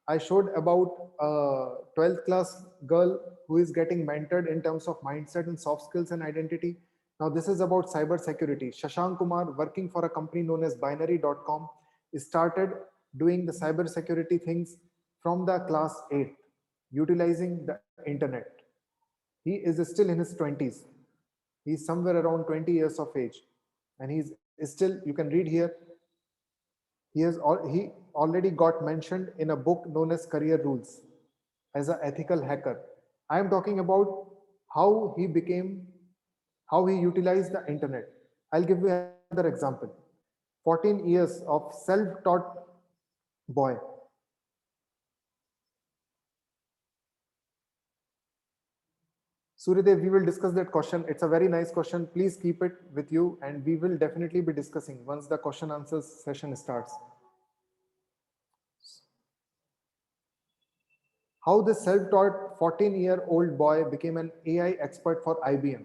I showed about a 12th class girl who is getting mentored in terms of mindset and soft skills and identity. Now this is about cyber security. Shashank Kumar, working for a company known as binary.com, started doing the cyber security things from the class 8, utilizing the internet. He is still in his 20s. He's somewhere around 20 years of age, and he's still, you can read here, he already got mentioned in a book known as Career Rules as an ethical hacker. I am talking about how he became, how he utilized the internet. I'll give you another example. 14 years of self-taught boy. Suryadev, we will discuss that question. It's a very nice question. Please keep it with you, and we will definitely be discussing once the question answers session starts. How this self-taught 14-year-old boy became an AI expert for IBM.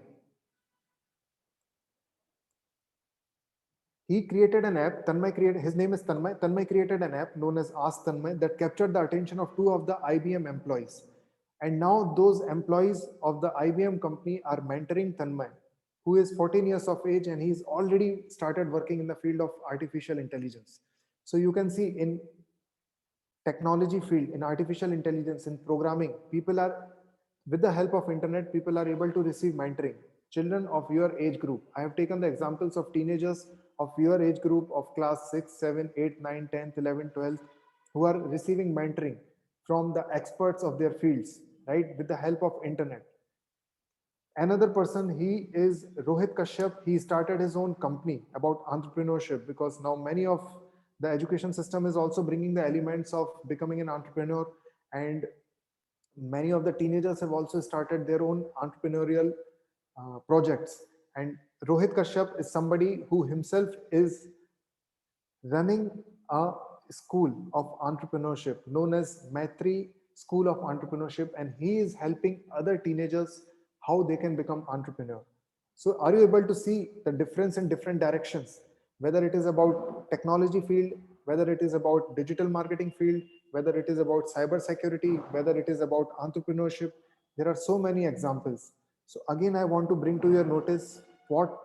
He created an app, Tanmay created, his name is Tanmay. Tanmay created an app known as Ask Tanmay that captured the attention of two of the IBM employees. And now those employees of the IBM company are mentoring Tanmay, who is 14 years of age, and he's already started working in the field of artificial intelligence. So you can see in technology field, in artificial intelligence, in programming, people are, with the help of internet, people are able to receive mentoring. Children of your age group. I have taken the examples of teenagers of your age group of class 6, 7, 8, 9, 10th, 11, 12th, who are receiving mentoring from the experts of their fields, right, with the help of internet. Another person, he is Rohit Kashyap. He started his own company about entrepreneurship, because now many of the education system is also bringing the elements of becoming an entrepreneur, and many of the teenagers have also started their own entrepreneurial projects. And Rohit Kashyap is somebody who himself is running a school of entrepreneurship known as Maitri School of Entrepreneurship, and he is helping other teenagers how they can become entrepreneur. So are you able to see the difference in different directions, whether it is about technology field, whether it is about digital marketing field, whether it is about cyber security, whether it is about entrepreneurship? There are so many examples. So again, I want to bring to your notice what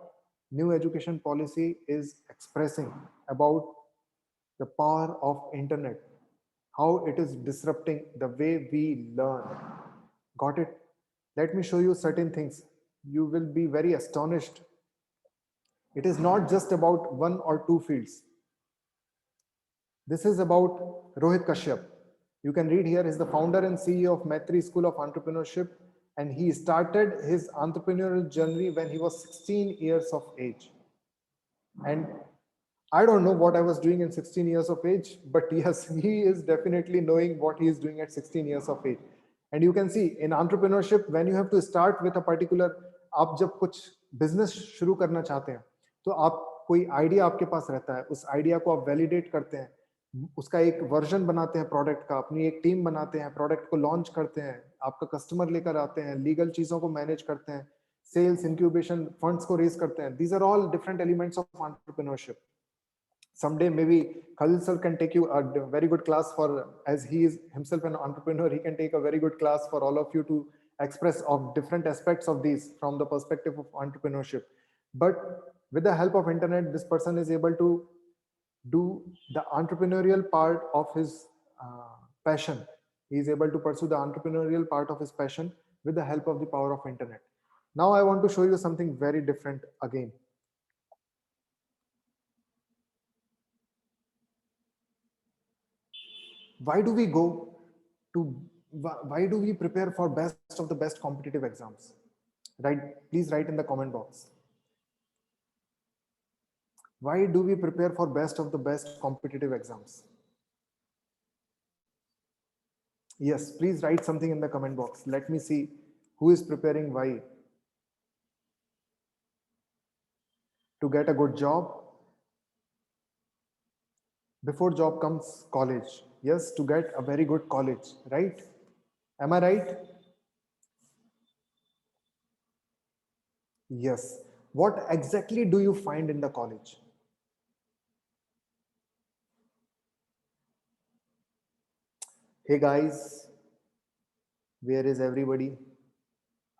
new education policy is expressing about the power of internet, how it is disrupting the way we learn. Got it? Let me show you certain things. You will be very astonished. It is not just about one or two fields. This is about Rohit Kashyap. You can read here, is the founder and CEO of Maitri School of Entrepreneurship, and he started his entrepreneurial journey when he was 16 years of age. And I don't know what I was doing in 16 years of age, but yes, he is definitely knowing what he is doing at 16 years of age. And you can see in entrepreneurship, when you have to start with a particular, आप जब कुछ business शुरू करना चाहते हैं, तो आप कोई idea आपके पास रहता है, उस idea को आप validate करते हैं, उसका एक वर्जन बनाते हैं प्रोडक्ट का, अपनी एक टीम बनाते हैं, प्रोडक्ट को लॉन्च करते हैं, आपका कस्टमर लेकर आते हैं, लीगल चीजों को मैनेज करते हैं, sales, incubation, funds को raise करते हैं. These are all different elements of entrepreneurship. Someday maybe Khalil sir can take you a very good class for, as he is himself an entrepreneur, he can take a very good class for all of you to express of different aspects of these from the perspective of entrepreneurship. But with the help of internet, this person is able to do the entrepreneurial part of his passion. He is able to pursue the entrepreneurial part of his passion with the help of the power of internet. Now I want to show you something very different again. Why do we go to, why do we prepare for best of the best competitive exams? Right, please write in the comment box. Why do we prepare for best of the best competitive exams? Yes, please write something in the comment box. Let me see who is preparing why. To get a good job. Before job comes college. Yes, to get a very good college, right? Am I right? Yes. What exactly do you find in the college? Hey guys, where is everybody?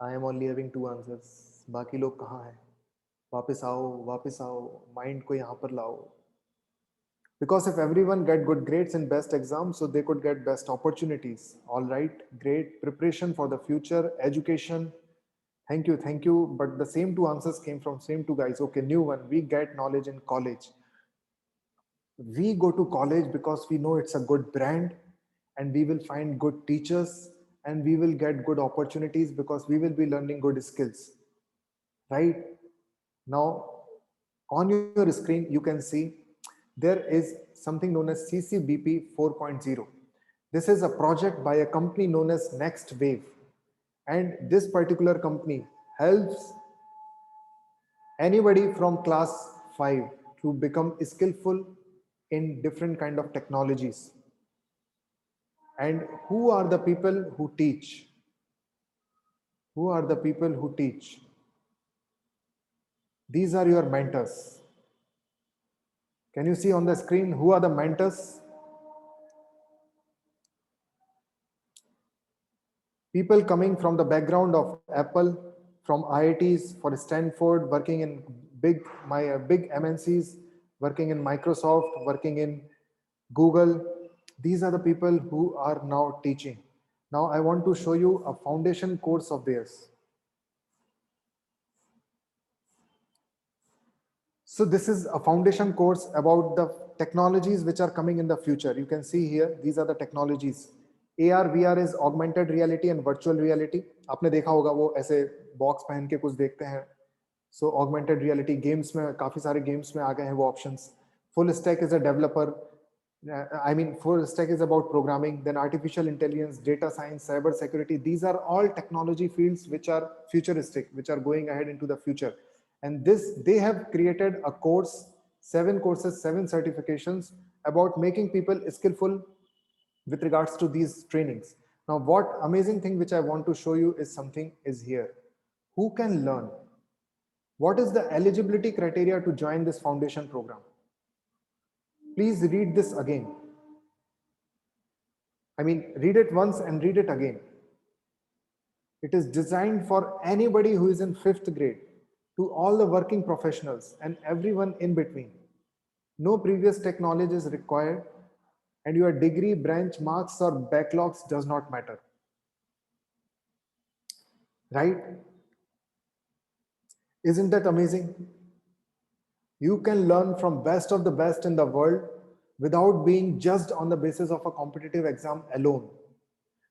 I am only having two answers. बाकी लोग कहाँ हैं? वापस आओ, mind को यहाँ पर लाओ. Because if everyone get good grades in best exams, so they could get best opportunities. All right, great preparation for the future, education. Thank you. But the same two answers came from same two guys. Okay, new one. We get knowledge in college. We go to college because we know it's a good brand and we will find good teachers and we will get good opportunities because we will be learning good skills. Right? Now, on your screen, you can see there is something known as CCBP 4.0. This is a project by a company known as Next Wave. And this particular company helps anybody from class 5 to become skillful in different kind of technologies. And who are the people who teach? Who are the people who teach? These are your mentors. Can you see on the screen who are the mentors? People coming from the background of Apple, from IITs, for Stanford, working in big MNCs, working in Microsoft, working in Google. These are the people who are now teaching. Now I want to show you a foundation course of theirs. So this is a foundation course about the technologies which are coming in the future. You can see here, these are the technologies. AR, VR is augmented reality and virtual reality. आपने देखा होगा वो ऐसे box पहन के कुछ देखते हैं. So augmented reality games में काफी सारे games में आ गए हैं वो options. Full stack is a developer. I mean, full stack is about programming. Then artificial intelligence, data science, cyber security. These are all technology fields which are futuristic, which are going ahead into the future. And this, they have created a course, 7 courses, 7 certifications about making people skillful with regards to these trainings. Now, what amazing thing which I want to show you is something is here. Who can learn? What is the eligibility criteria to join this foundation program? Please read this again. I mean, read it once and read it again. It is designed for anybody who is in 5th grade, to all the working professionals and everyone in between. No previous technology is required, and your degree, branch, marks or backlogs does not matter. Right? Isn't that amazing? You can learn from best of the best in the world without being judged on the basis of a competitive exam alone.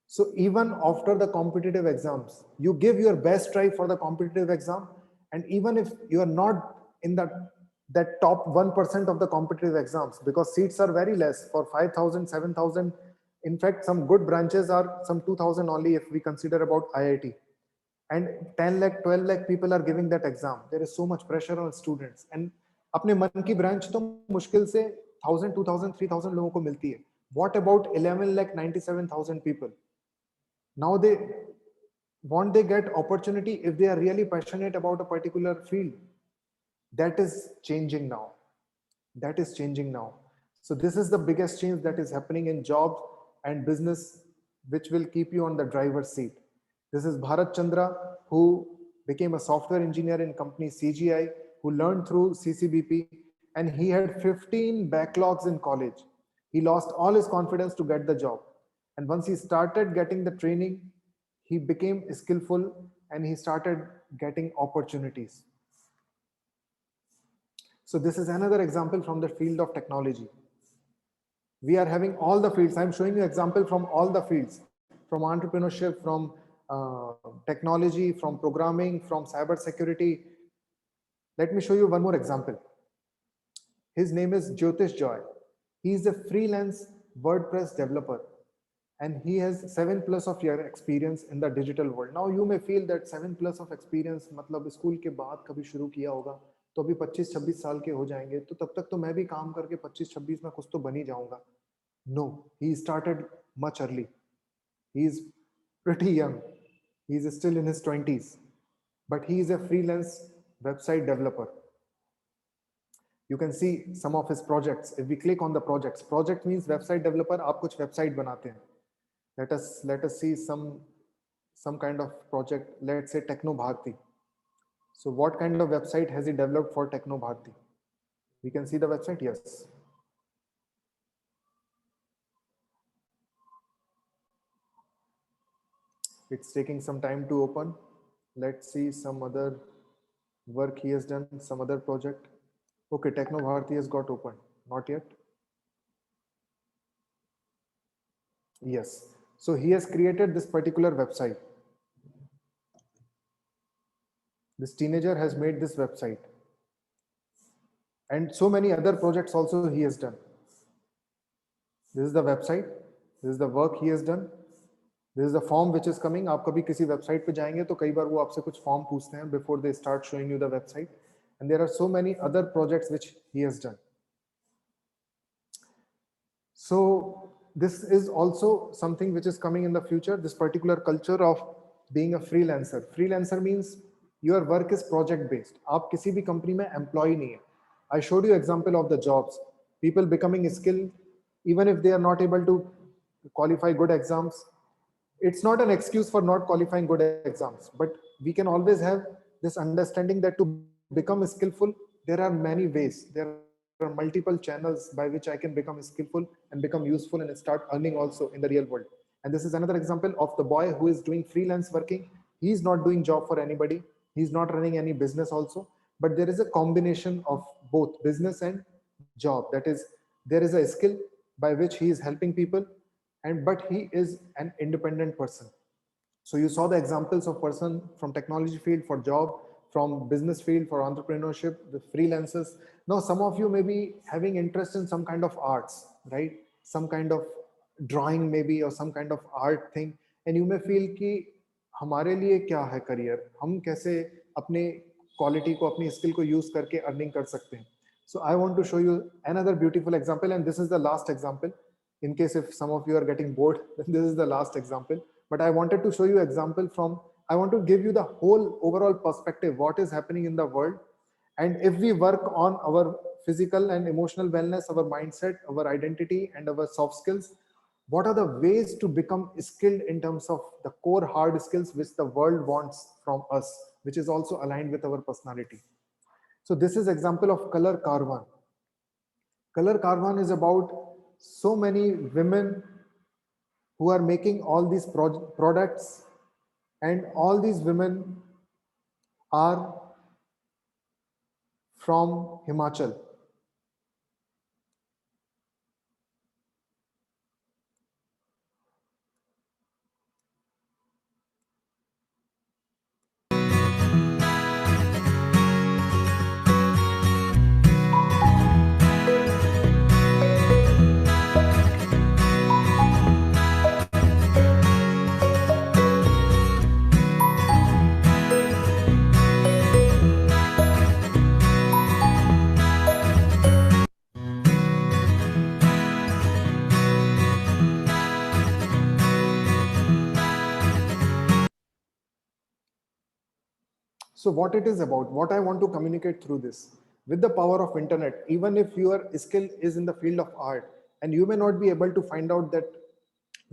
So even after the competitive exams, you give your best try for the competitive exam. And even if you are not in that top 1% of the competitive exams, because seats are very less for 5,000, 7,000. In fact, some good branches are some 2,000 only if we consider about IIT. And 10 lakh, 12 lakh people are giving that exam. There is so much pressure on students. And अपने मन की branch तो मुश्किल से 1,000, 2,000, 3,000 लोगों को मिलती है. What about 11 lakh 97,000 people? Now they Won't they get opportunity if they are really passionate about a particular field? That is changing now. That is changing now. So this is the biggest change that is happening in jobs and business, which will keep you on the driver's seat. This is Bharat Chandra, who became a software engineer in company CGI, who learned through CCBP, and he had 15 backlogs in college. He lost all his confidence to get the job. And once he started getting the training, he became skillful and he started getting opportunities. So this is another example from the field of technology. We are having all the fields. I'm showing you example from all the fields, from entrepreneurship, from technology, from programming, from cyber security. Let me show you one more example. His name is Jyotish Joy. He is a freelance WordPress developer and he has 7+ of year experience in the digital world. Now you may feel that 7+ of experience मतलब school के बाद कभी शुरू किया होगा तो अभी 25-26 साल के हो जाएंगे तो तब तक तो मैं भी काम करके 25-26 में कुछ तो बन ही जाऊंगा. No, he started much early. He is pretty young. He is still in his 20s, but he is a freelance website developer. You can see some of his projects. If we click on the projects, project means website developer. आप कुछ website बनाते हैं. Let us see some kind of project. Let's say Techno Bharti. So what kind of website has he developed for Techno Bharti? We can see the website. Yes. It's taking some time to open. Let's see some other work he has done, some other project. Okay, Techno Bharti has got open. Not yet. Yes. So he has created this particular website. This teenager has made this website. And so many other projects also he has done. This is the website. This is the work he has done. This is the form which is coming. आप कभी किसी website पे जाएंगे तो कई बार वो आपसे कुछ फॉर्म पूछते हैं before they start showing you the website. And there are so many other projects which he has done. So this is also something which is coming in the future, this particular culture of being a freelancer. Freelancer means your work is project based. आप किसी भी company में employ नहीं है. I showed you example of the jobs. People becoming skilled even if they are not able to qualify good exams. It's not an excuse for not qualifying good exams, but we can always have this understanding that to become skillful, there are many ways. There are multiple channels by which I can become skillful and become useful and start earning also in the real world. And this is another example of the boy who is doing freelance working. He's not doing job for anybody. He's not running any business also, but there is a combination of both business and job. That is, there is a skill by which he is helping people, and but he is an independent person. So you saw the examples of person from technology field for job, from business field for entrepreneurship, the freelancers. Now some of you may be having interest in some kind of arts, right? Some kind of drawing maybe, or some kind of art thing, and you may feel कि हमारे लिए क्या है career, हम कैसे अपने quality को, अपनी स्किल को यूज करके अर्निंग कर सकते हैं. So I want to show you another beautiful example, and this is the last example. In case if some of you are getting bored, then this is the last example. But I wanted to show you example from, I want to give you the whole overall perspective, what is happening in the world. And if we work on our physical and emotional wellness, our mindset, our identity, and our soft skills, what are the ways to become skilled in terms of the core hard skills which the world wants from us, which is also aligned with our personality. So this is example of Color Caravan. Color Caravan is about so many women who are making all these products, and all these women are from Himachal. So what it is about, what I want to communicate through this, with the power of internet, even if your skill is in the field of art and you may not be able to find out that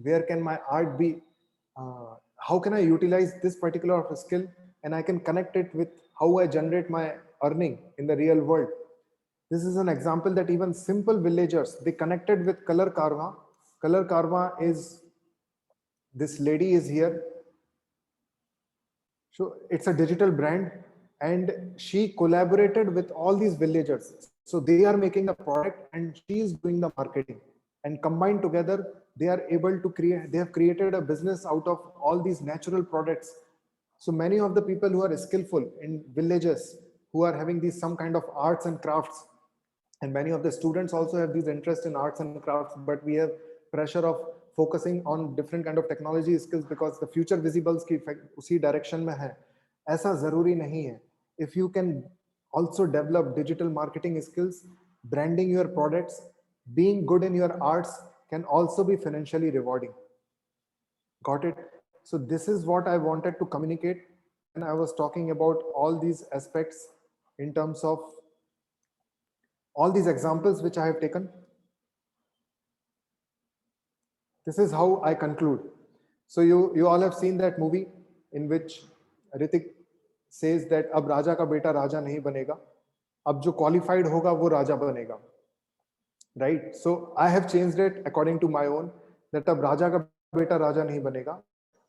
where can my art be, how can I utilize this particular skill, and I can connect it with how I generate my earning in the real world. This is an example that even simple villagers, they connected with Color Karma. Color Karma is, this lady is here. So it's a digital brand, and she collaborated with all these villagers. So they are making the product and she is doing the marketing. And combined together, they are able to create, they have created a business out of all these natural products. So many of the people who are skillful in villages, who are having these some kind of arts and crafts, and many of the students also have these interest in arts and crafts, but we have pressure of focusing on different kind of technology skills because the future visibles की उसी direction में है. ऐसा जरूरी नहीं है. If you can also develop digital marketing skills, branding your products, being good in your arts can also be financially rewarding. Got it? So this is what I wanted to communicate when I was talking about all these aspects in terms of all these examples which I have taken. This is how I conclude. So you all have seen that movie in which Ritik says that अब राजा का बेटा राजा नहीं बनेगा, अब जो qualified होगा वो राजा बनेगा, right? So I have changed it according to my own, that अब राजा का बेटा राजा नहीं बनेगा,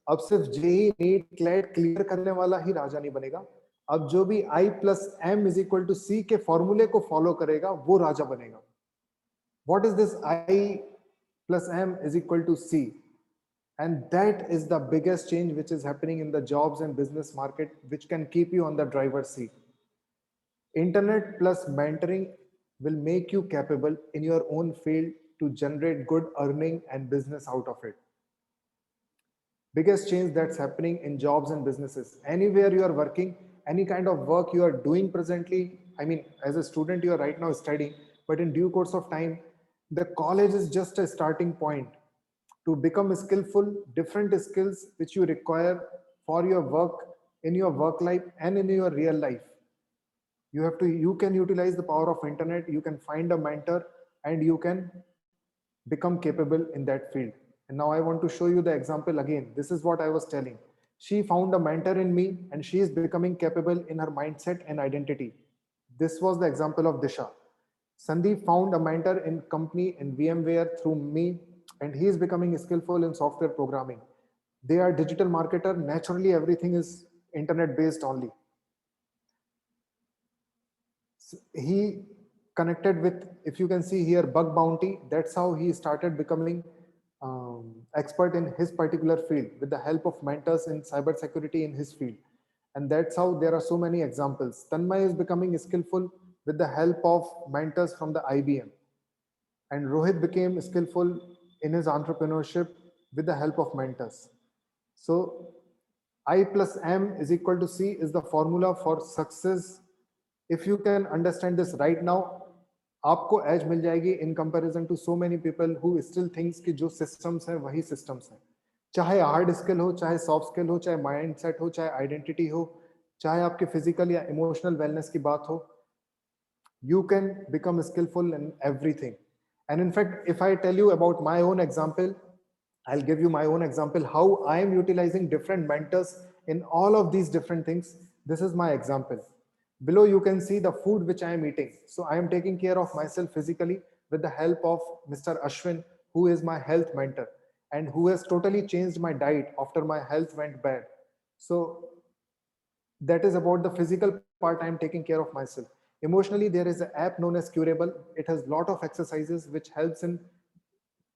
अब सिर्फ जेई नीट क्लैट क्लियर करने वाला ही राजा नहीं बनेगा, अब जो भी I plus M is equal to C के फॉर्मूले को फॉलो करेगा वो राजा बनेगा. What is this I plus M is equal to C? And that is the biggest change which is happening in the jobs and business market, which can keep you on the driver's seat. Internet plus mentoring will make you capable in your own field to generate good earning and business out of it. Biggest change that's happening in jobs and businesses. Anywhere you are working, any kind of work you are doing presently, I mean, as a student, you are right now studying, but in due course of time, the college is just a starting point to become skillful, different skills which you require for your work, in your work life and in your real life. You can utilize the power of internet, you can find a mentor, and you can become capable in that field. And now I want to show you the example again. This is what I was telling. She found a mentor in me and she is becoming capable in her mindset and identity. This was the example of Disha. Sandeep found a mentor in company in VMware through me, and he is becoming skillful in software programming. They are digital marketer. Naturally, everything is internet based only. He connected with, if you can see here, Bug Bounty. That's how he started becoming expert in his particular field with the help of mentors in cybersecurity in his field. And that's how there are so many examples. Tanmay is becoming skillful with the help of mentors from the IBM. And Rohit became skillful in his entrepreneurship with the help of mentors. So I plus M is equal to C is the formula for success. If you can understand this right now, आपको edge मिल जाएगी in comparison to so many people who still thinks कि जो systems हैं वही systems हैं. चाहे hard skill हो, चाहे soft skill हो, चाहे mindset हो, चाहे identity हो, चाहे आपके physical या emotional wellness की बात हो, you can become skillful in everything. And in fact, if I tell you about my own example, I'll give you my own example how I am utilizing different mentors in all of these different things. This is my example. Below you can see the food which I am eating. So I am taking care of myself physically with the help of Mr. Ashwin, who is my health mentor and who has totally changed my diet after my health went bad. So that is about the physical part. I am taking care of myself. Emotionally, there is an app known as Curable. It has a lot of exercises which helps in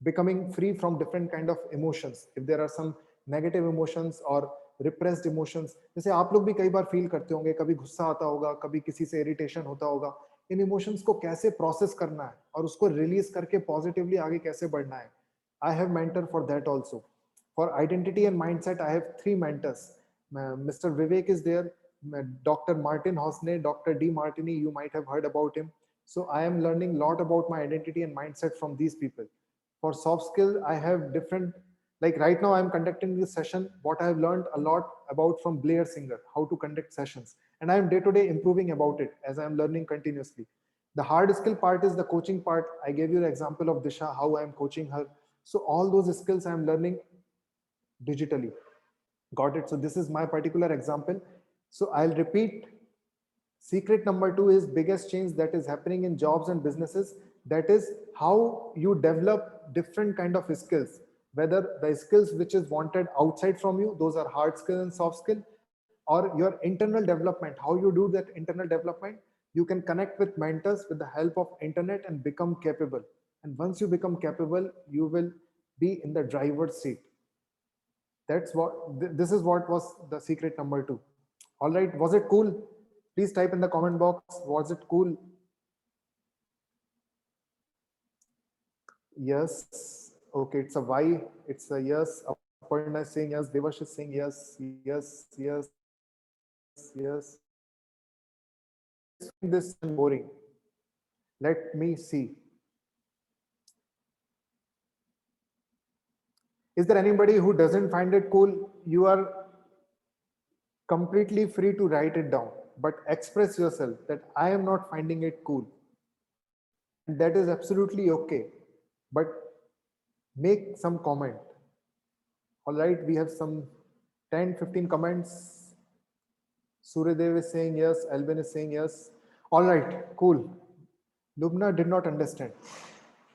becoming free from different kind of emotions. If there are some negative emotions or repressed emotions, जैसे आप लोग भी कई बार feel करते होंगे, कभी गुस्सा आता होगा, कभी किसी से इरिटेशन होता होगा, इन इमोशंस को कैसे प्रोसेस करना है और उसको रिलीज करके पॉजिटिवली आगे कैसे बढ़ना है. I have mentor for that also. For identity and mindset, I have 3 mentors. Mr. Vivek is there, Dr. Martin Hosney, Dr. D. Martini, you might have heard about him. So I am learning a lot about my identity and mindset from these people. For soft skill, I have different, like right now I'm conducting this session. What I have learned a lot about from Blair Singer, how to conduct sessions. and I am day to day improving about it as I am learning continuously. The hard skill part is the coaching part. I gave you the example of Disha, how I am coaching her. So all those skills I am learning digitally. Got it? So this is my particular example. So I'll repeat. Secret number two is biggest change that is happening in jobs and businesses. That is how you develop different kind of skills. Whether the skills which is wanted outside from you, those are hard skill and soft skill, or your internal development, how you do that internal development. You can connect with mentors with the help of internet and become capable. And once you become capable, you will be in the driver's seat. That's what this is what was the secret number two. All right, was it cool? Please type in the comment box, was it cool? Yes. Okay, it's a Y. It's a yes. Aparna is saying yes. Devash is saying yes. Yes. Yes. Yes. This and boring. Let me see. Is there anybody who doesn't find it cool? You are completely free to write it down, but express yourself that I am not finding it cool. And that is absolutely okay. But make some comment. All right, we have some 10-15 comments. Suryadev is saying yes, Albin is saying yes. All right, cool. Lubna did not understand.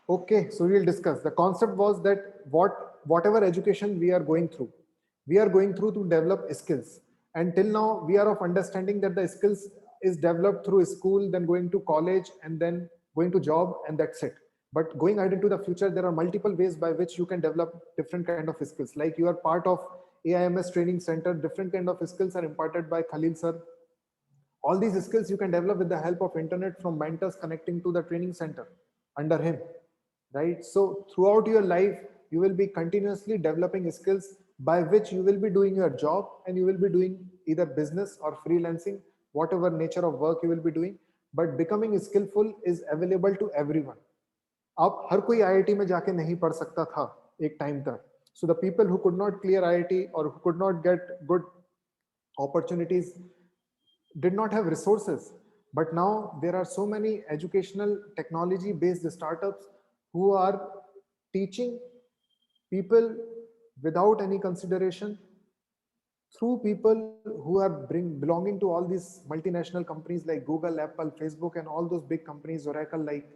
Okay, so we'll discuss. The concept was that whatever education we are going through to develop skills. And till now, we are of understanding that the skills is developed through school, then going to college, and then going to job, and that's it. But going ahead into the future, there are multiple ways by which you can develop different kind of skills. Like you are part of AIMS training center, different kind of skills are imparted by Khalil sir. All these skills you can develop with the help of internet from mentors connecting to the training center under him, right? So throughout your life, you will be continuously developing skills by which you will be doing your job, and you will be doing either business or freelancing, whatever nature of work you will be doing. But becoming skillful is available to everyone. अब हर कोई IIT में जाके नहीं पढ़ सकता था एक time तक. So the people who could not clear IIT or who could not get good opportunities did not have resources. But now there are so many educational technology based startups who are teaching people without any consideration, through people who are belonging to all these multinational companies like Google, Apple, Facebook, and all those big companies, Oracle, like,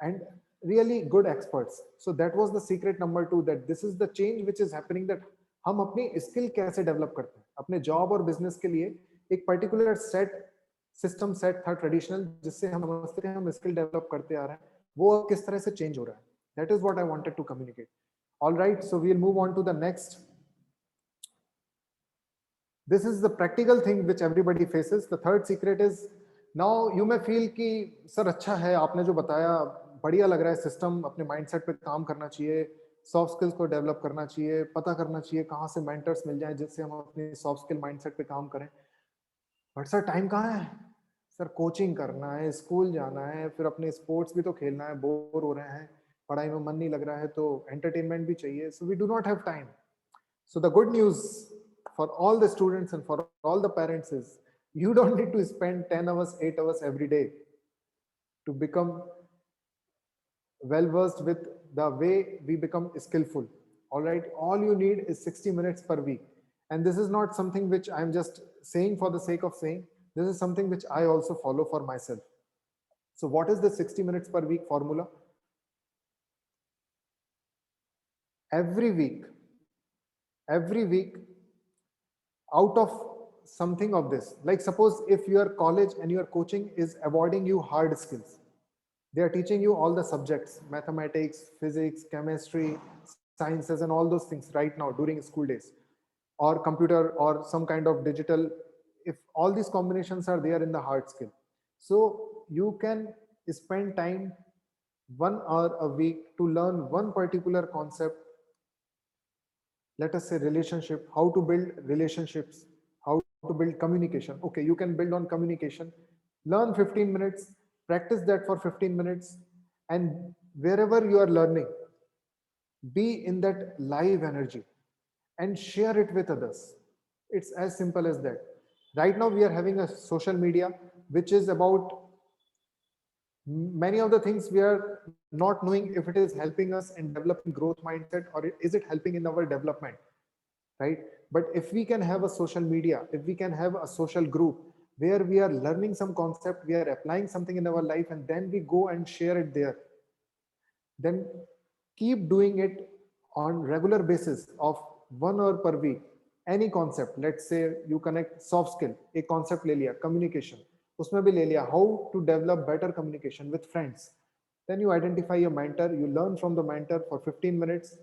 and really good experts. So that was the secret number two, that this is the change which is happening, that हम अपनी skill कैसे develop करते हैं अपने job और business के लिए. एक पर्टिकुलर सेट सिस्टम सेट था ट्रेडिशनल, जिससे हम समझते हैं हम स्किल डेवलप करते आ रहे हैं, वो किस तरह से चेंज हो रहा है. That is what I wanted to communicate. All right, so we'll move on to the next. This is the practical thing which everybody faces. The third secret is, now you may feel कि sir अच्छा है आपने जो बताया, बढ़िया लग रहा है सिस्टम, अपने माइंडसेट पे काम करना चाहिए, सॉफ्ट स्किल्स को डेवलप करना चाहिए, पता करना चाहिए कहाँ से मेंटर्स मिल जाएं जिससे हम अपनी सॉफ्ट स्किल माइंडसेट पे काम करें. बट सर टाइम कहाँ है सर, कोचिंग करना है, स्कूल जाना है, फिर अपने स्पोर्ट्स भी तो खेलना है, बोर हो रहे हैं, पढ़ाई में मन नहीं लग रहा है, तो एंटरटेनमेंट भी चाहिए. So we do not have time. So the good news for all the students and for all the parents is, you don't need to spend 10 hours 8 hours every day to become well versed with the way we become skillful. All right, all you need is 60 minutes per week. And this is not something which I'm just saying for the sake of saying. This is something which I also follow for myself. So what is the 60 minutes per week formula? Every week out of something of this, like suppose if your college and your coaching is awarding you hard skills, they are teaching you all the subjects, mathematics, physics, chemistry, sciences, and all those things right now during school days, or computer or some kind of digital. If all these combinations are there in the hard skill, so you can spend time 1 hour a week to learn one particular concept. Let us say relationship, how to build relationships, how to build communication. Okay, you can build on communication. Learn 15 minutes, practice that for 15 minutes, and wherever you are learning, be in that live energy and share it with others. It's as simple as that. Right now we are having a social media which is about many of the things we are not knowing if it is helping us in developing growth mindset or is it helping in our development, right? But if we can have a social media, if we can have a social group where we are learning some concept, we are applying something in our life, and then we go and share it there, then keep doing it on regular basis of 1 hour per week. Any concept, let's say you connect soft skill, एक concept ले लिया communication, उसमें भी ले लिया how to develop better communication with friends. Then you identify your mentor, you learn from the mentor for 15 minutes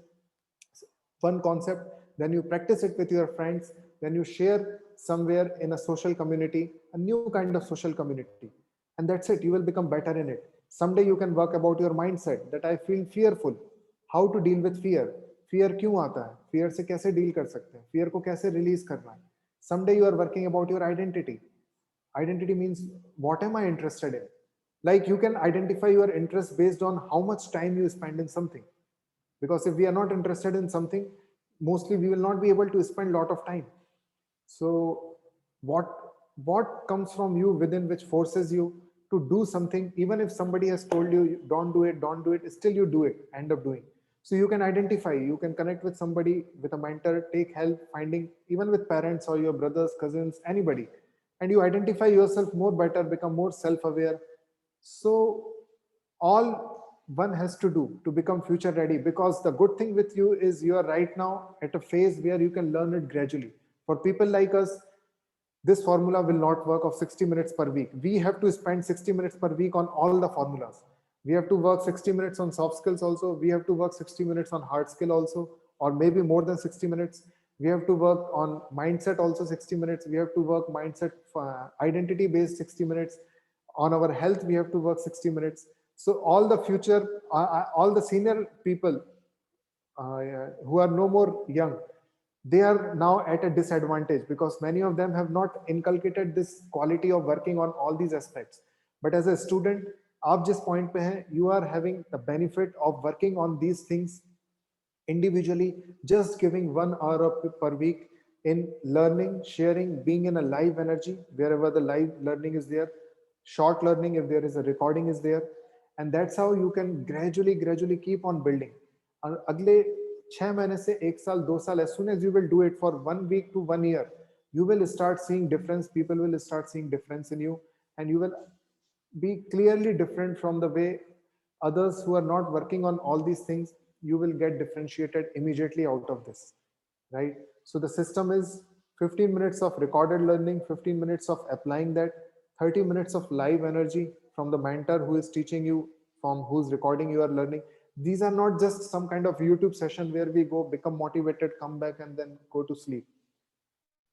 one concept, then you practice it with your friends, then you share somewhere in a social community, a new kind of social community, and that's it. You will become better in it. Someday you can work about your mindset that I feel fearful, how to deal with fear, fear क्यों आता है, fear से कैसे deal कर सकते हैं, fear को कैसे release करना है. Someday you are working about your identity. Identity means what am I interested in? Like you can identify your interest based on how much time you spend in something, because if we are not interested in something, mostly we will not be able to spend a lot of time. So what what comes from you within which forces you to do something, even if somebody has told you don't do it, don't do it, still you do it, end up doing. So you can identify, you can connect with somebody, with a mentor, take help finding, even with parents or your brothers, cousins, anybody, and you identify yourself more better, become more self-aware. So all one has to do to become future ready, because the good thing with you is you are right now at a phase where you can learn it gradually. For people like us, this formula will not work of 60 minutes per week. We have to spend 60 minutes per week on all the formulas. We have to work 60 minutes on soft skills also, we have to work 60 minutes on hard skill also, or maybe more than 60 minutes. We have to work on mindset also 60 minutes. We have to work mindset identity based 60 minutes. On our health we have to work 60 minutes. So all the future all the senior people who are no more young, they are now at a disadvantage because many of them have not inculcated this quality of working on all these aspects. But as a student, आप जिस point पे हैं, you are having the benefit of working on these things individually, just giving 1 hour per week in learning, sharing, being in a live energy wherever the live learning is there, short learning if there is a recording is there, and that's how you can gradually keep on building. और अगले 6 महीने से 1 साल 2 साल, as soon as you will do it for 1 week to 1 year, you will start seeing difference. People will start seeing difference in you, and you will be clearly different from the way others who are not working on all these things. You will get differentiated immediately out of this, right? So the system is 15 minutes of recorded learning, 15 minutes of applying that, 30 minutes of live energy from the mentor who is teaching you, from who's recording you are learning. These are not just some kind of YouTube session where we go become motivated, come back and then go to sleep.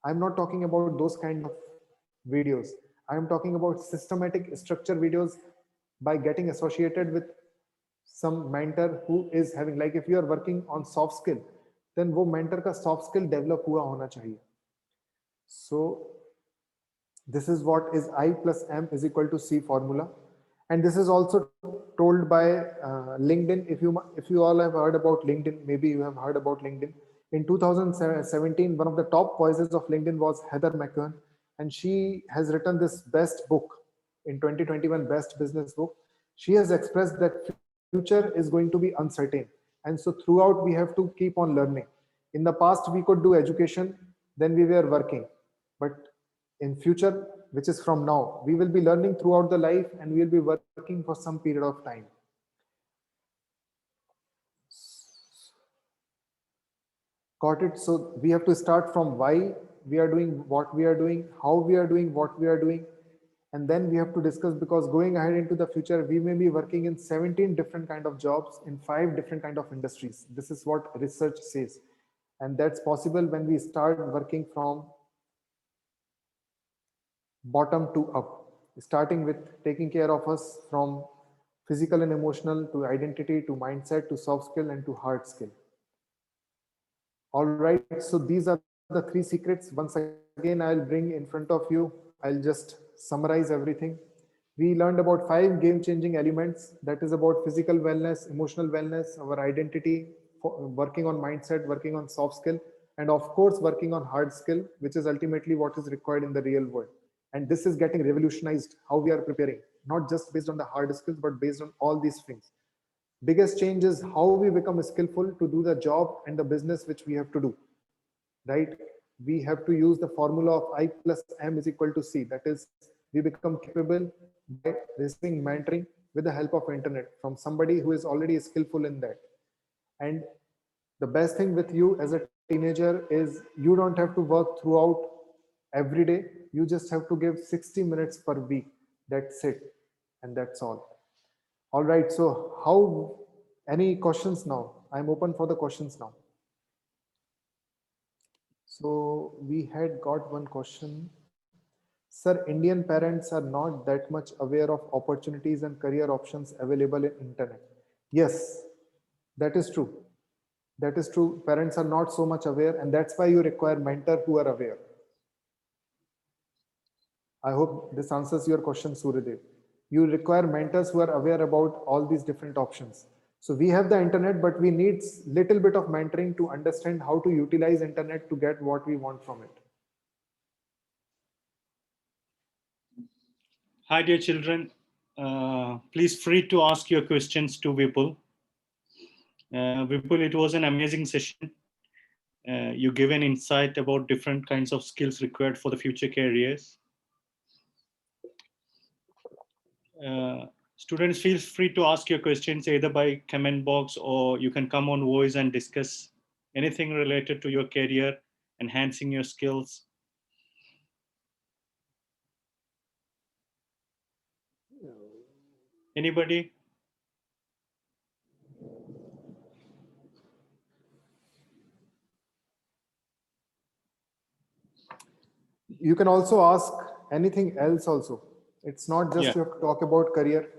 I'm not talking about those kind of videos. I am talking about systematic structure videos by getting associated with some mentor who is having, like if you are working on soft skill, then वो mentor का soft skill develop हुआ होना चाहिए. So this is what is I plus M is equal to C formula. And this is also told by LinkedIn. If you all have heard about LinkedIn, maybe you have heard about LinkedIn. In 2017, one of the top voices of LinkedIn was Heather McKeown, and she has written this best book in 2021, best business book. She has expressed that future is going to be uncertain, and so throughout we have to keep on learning. In the past, we could do education, then we were working, but in future, which is from now, we will be learning throughout the life and we will be working for some period of time. Got it? So we have to start from why we are doing what we are doing, how we are doing what we are doing, and then we have to discuss, because going ahead into the future we may be working in 17 different kind of jobs in 5 different kind of industries. This is what research says, and that's possible when we start working from bottom to up, starting with taking care of us from physical and emotional to identity to mindset to soft skill and to hard skill. All right, so these are the 3 secrets. Once again, I'll bring in front of you. I'll just summarize everything. We learned about 5 game-changing elements. That is about physical wellness, emotional wellness, our identity, working on mindset, working on soft skill. and of course working on hard skill, which is ultimately what is required in the real world. And this is getting revolutionized how we are preparing, not just based on the hard skills but based on all these things. Biggest change is how we become skillful to do the job and the business which we have to do, right? We have to use the formula of I plus M is equal to C. That is, we become capable by receiving mentoring with the help of internet from somebody who is already skillful in that. And the best thing with you as a teenager is you don't have to work throughout every day. You just have to give 60 minutes per week. That's it. And that's all right. So how, any questions now? I'm open for the questions now. So we had got one question. Sir, Indian parents are not that much aware of opportunities and career options available in internet. Yes, that is true. That is true. Parents are not so much aware, and that's why you require mentor who are aware. I hope this answers your question, Suryadev. You require mentors who are aware about all these different options. So we have the internet, but we need little bit of mentoring to understand how to utilize internet to get what we want from it. Hi, dear children. Please free to ask your questions to Vipul. Vipul, it was an amazing session. You gave an insight about different kinds of skills required for the future careers. Students, feel free to ask your questions either by comment box, or you can come on voice and discuss anything related to your career, enhancing your skills. Anybody? You can also ask anything else also. It's not just you have to talk about career.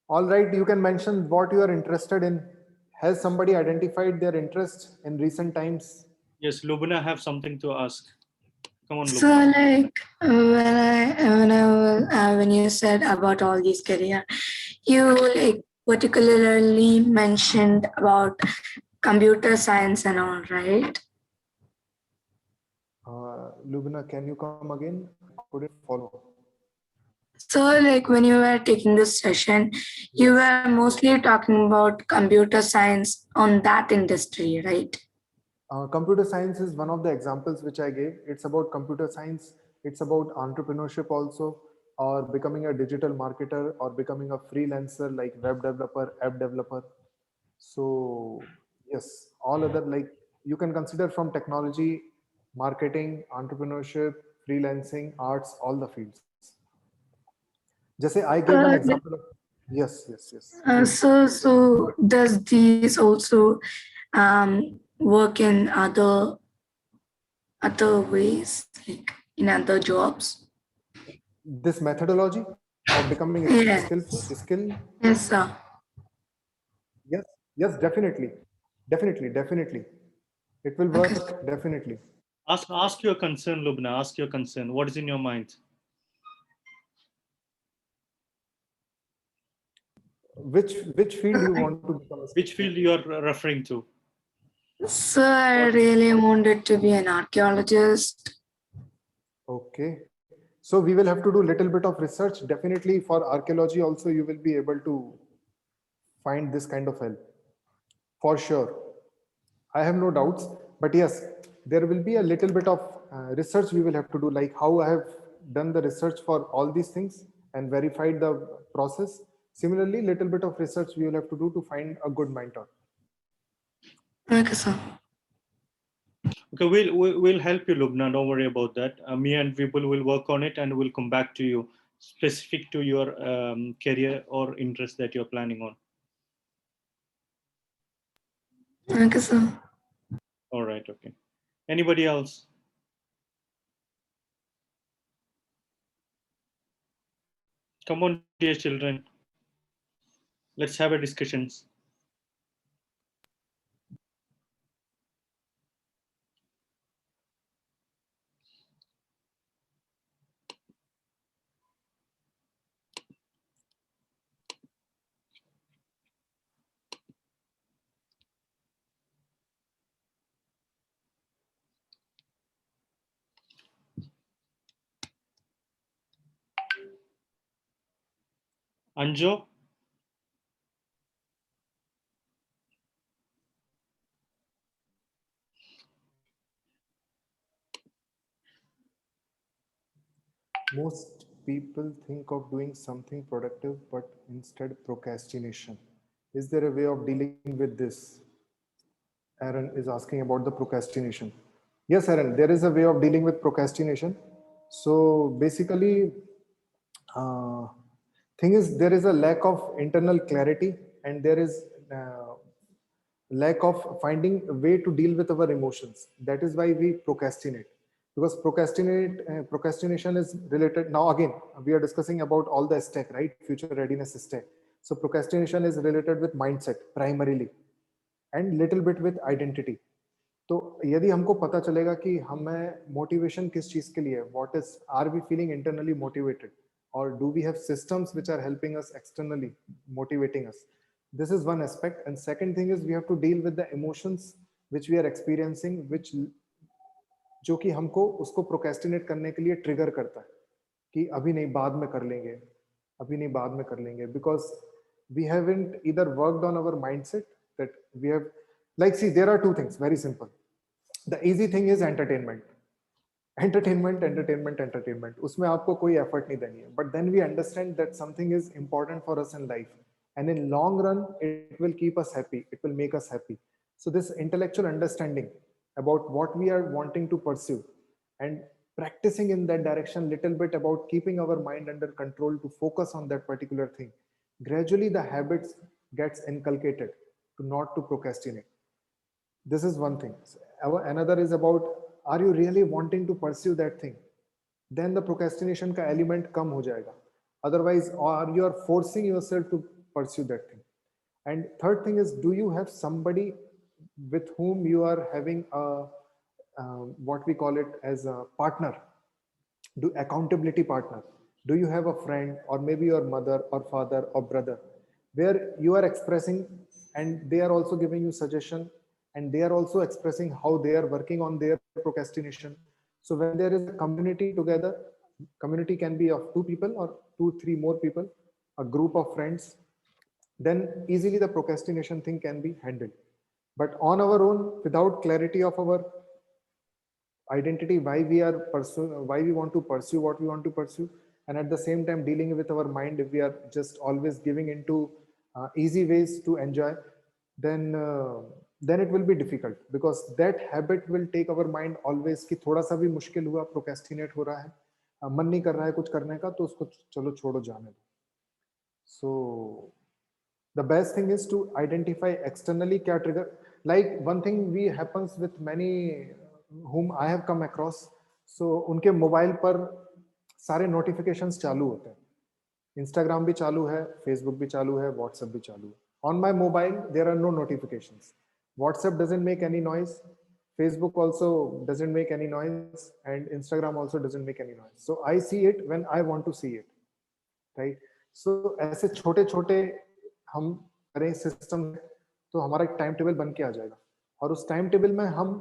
All right, you can mention what you are interested in. Has somebody identified their interest in recent times? Yes, Lubna have something to ask. Come on, So Lubna. like when you said about all these career, you like particularly mentioned about computer science and all, right? Lubna, can you come again? I couldn't follow. So like when you were taking this session, you were mostly talking about computer science on that industry, right? Computer science is one of the examples which I gave. It's about computer science. It's about entrepreneurship also, or becoming a digital marketer, or becoming a freelancer like web developer, app developer. So yes, all other, like, you can consider from technology, marketing, entrepreneurship, freelancing, arts, all the fields. Just say I gave one example of, yes. Please. So does these also work in other ways, like in other jobs? This methodology of becoming Yes. skill. Yes, sir. Yes, yes, definitely. It will Okay. work definitely. Ask your concern, Lubna. Ask your concern. What is in your mind? Which field you want to become? Which field you are referring to? So I really wanted to be an archaeologist. Okay. So we will have to do little bit of research. Definitely for archaeology also you will be able to find this kind of help. For sure. I have no doubts. But yes, there will be a little bit of research we will have to do, like how I have done the research for all these things and verified the process. Similarly, little bit of research we will have to do to find a good mentor. Okay, sir. Okay, we'll help you, Lubna. Don't worry about that. Me and Vipul will work on it, and we'll come back to you specific to your career or interest that you're planning on. Okay, sir. All right. Okay. Anybody else? Come on, dear children. Let's have a discussions. Anjo? Most people think of doing something productive, but instead procrastination. Is there a way of dealing with this? Aaron is asking about the procrastination. Yes, Aaron, there is a way of dealing with procrastination. So basically, uh, thing is there is a lack of internal clarity, and there is lack of finding a way to deal with our emotions. That is why we procrastinate, because procrastination is related. Now again, we are discussing about all the stack, right? Future readiness stack. So procrastination is related with mindset primarily, and little bit with identity. तो यदि हमको पता चलेगा कि हमें motivation किस चीज के लिए है, what is, are we feeling internally motivated, और do we have systems which are helping us externally motivating us, this is one aspect. And second thing is we have to deal with the emotions which we are experiencing, which जो कि हमको उसको procrastinate करने के लिए trigger करता है कि अभी नहीं, बाद में कर लेंगे, अभी नहीं, बाद में कर लेंगे, because we haven't either worked on our mindset, that we have, like, see, there are two things, very simple. The easy thing is entertainment. Entertainment, उसमें आपको कोई एफर्ट नहीं देनी है, but then we understand that something is important for us in life, and in long run it will keep us happy, it will make us happy. So this intellectual understanding about what we are wanting to pursue, and practicing in that direction little bit, about keeping our mind under control to focus on that particular thing, gradually the habits gets inculcated to not to procrastinate. This is one thing. Another is about, are you really wanting to pursue that thing? Then the procrastination ka element kam ho jayega. Otherwise, or you are forcing yourself to pursue that thing. And third thing is, do you have somebody with whom you are having a what we call it as a partner, do accountability partner? Do you have a friend, or maybe your mother or father or brother, where you are expressing and they are also giving you suggestion, and they are also expressing how they are working on their procrastination? So when there is a community together, community can be of 2 people or 2 3 more people, a group of friends, then easily the procrastination thing can be handled. But on our own, without clarity of our identity, why we are pursuing, why we want to pursue what we want to pursue, and at the same time dealing with our mind, if we are just always giving into easy ways to enjoy, then it will be difficult, because that habit will take our mind always कि थोड़ा सा भी मुश्किल हुआ, procrastinate हो रहा है, मन नहीं कर रहा है कुछ करने का, तो उसको चलो छोड़ो, जाने दो. So the best thing is to identify externally क्या trigger. Like one thing we happens with many whom I have come across, so उनके मोबाइल पर सारे नोटिफिकेशंस चालू होते हैं, इंस्टाग्राम भी चालू है, फेसबुक भी चालू है, व्हाट्सएप भी चालू है. On my mobile there are no notifications. WhatsApp doesn't make any noise, Facebook also doesn't make any noise, and Instagram also doesn't make any noise. So I see it when I want to see it, right? So ऐसे छोटे छोटे हम करें system, तो हमारा एक time table बन के आ जाएगा, और उस टाइम टेबल में हम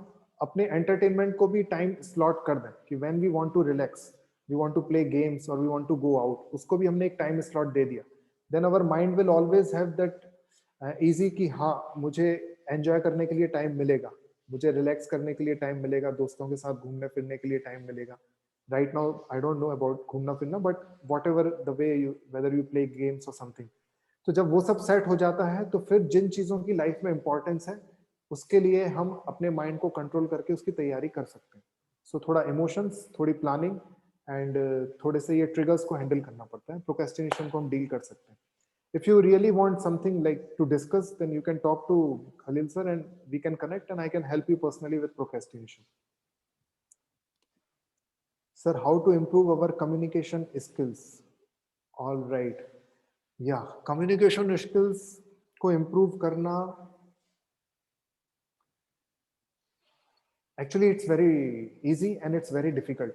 अपने एंटरटेनमेंट को भी टाइम स्लॉट कर दें कि when we want to relax, we want to play games और we want to go out, उसको भी हमने एक टाइम स्लॉट दे दिया. Then our mind will always have that easy कि हाँ, मुझे एंजॉय करने के लिए टाइम मिलेगा, मुझे रिलैक्स करने के लिए टाइम मिलेगा, दोस्तों के साथ घूमने फिरने के लिए टाइम मिलेगा. Right now I don't know about घूमना फिरना, but whatever the way you, whether you play games or something. तो जब वो सब सेट हो जाता है, तो फिर जिन चीजों की लाइफ में इंपॉर्टेंस है, उसके लिए हम अपने माइंड को कंट्रोल करके उसकी तैयारी कर सकते हैं. सो थोड़ा इमोशंस, थोड़ी प्लानिंग, एंड थोड़े से ये ट्रिगर्स को हैंडल करना पड़ता है. प्रोक्रेस्टिनेशन को हम डील कर सकते हैं. If you really want something like to discuss, then you can talk to Khalil sir and we can connect, and I can help you personally with procrastination. Sir, how to improve our communication skills? All right. Yeah, communication skills को improve करना, actually it's very easy and it's very difficult.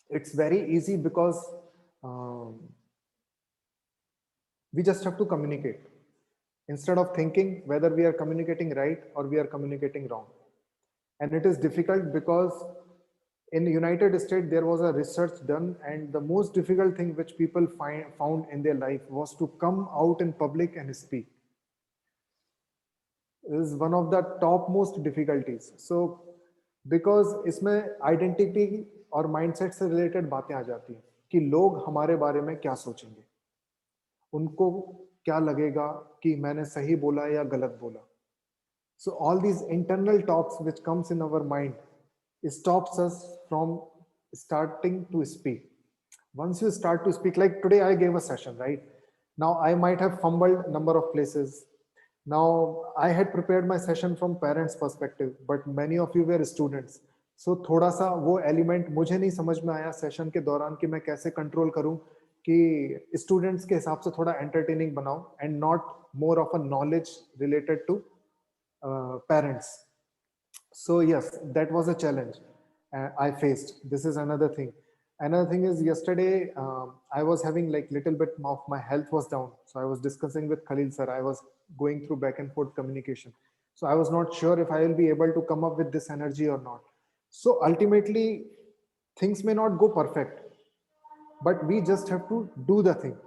It's very easy because we just have to communicate instead of thinking whether we are communicating right or we are communicating wrong. And it is difficult because In United States there was a research done, and the most difficult thing which people found in their life was to come out in public and speak. Is one of the top most difficulties. So because इसमें identity और mindset से related बातें आ जाती हैं कि लोग हमारे बारे में क्या सोचेंगे, उनको क्या लगेगा कि मैंने सही बोला या गलत बोला. So all these internal talks which comes in our mind stops us from starting to speak. Once you start to speak, like today I gave a session, right? Now I might have fumbled number of places. Now I had prepared my session from parents perspective, but many of you were students. So थोड़ा सा वो element मुझे नहीं समझ में आया session के दौरान कि मैं कैसे control करूं कि students के हिसाब से थोड़ा entertaining बनाऊं and not more of a knowledge related to parents. So yes, that was a challenge I faced. This is another thing. Another thing is yesterday I was having like little bit of my health was down. So I was discussing with Khalil sir. I was going through back and forth communication. So I was not sure if I will be able to come up with this energy or not. So ultimately, things may not go perfect, but we just have to do the thing.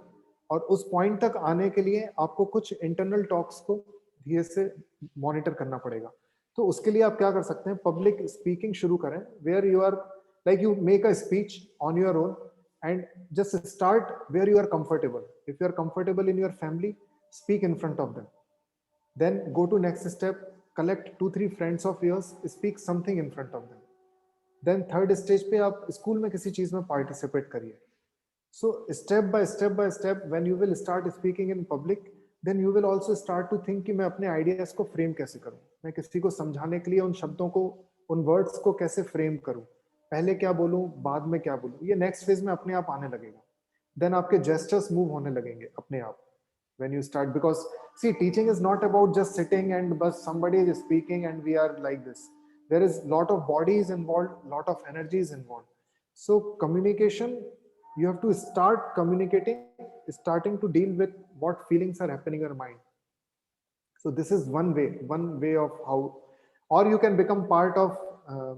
और उस point तक आने के लिए आपको कुछ internal talks को धीरे से मॉनिटर करना पड़ेगा. तो उसके लिए आप क्या कर सकते हैं, पब्लिक स्पीकिंग शुरू करें, where you are like you make a speech on your own and just start where you are comfortable. If you are comfortable in your family, speak in front of them. Then go to next step, collect 2-3 friends of yours, speak something in front of them. Then third stage पे आप school में किसी चीज में participate करिए. So step by step, when you will start speaking in public, then you will also start to think कि मैं अपने ideas को frame कैसे करूं, मैं किसी को समझाने के लिए उन शब्दों को, उन words को कैसे frame करूं, पहले क्या बोलूं, बाद में क्या बोलूं. ये next phase में अपने आप आने लगेगा. Then आपके gestures move होने लगेंगे अपने आप when you start, because see, teaching is not about just sitting and but somebody is speaking and we are like this. There is lot of bodies involved, lot of energies involved. So communication, you have to start communicating, starting to deal with what feelings are happening in your mind. So this is one way of how, or you can become part of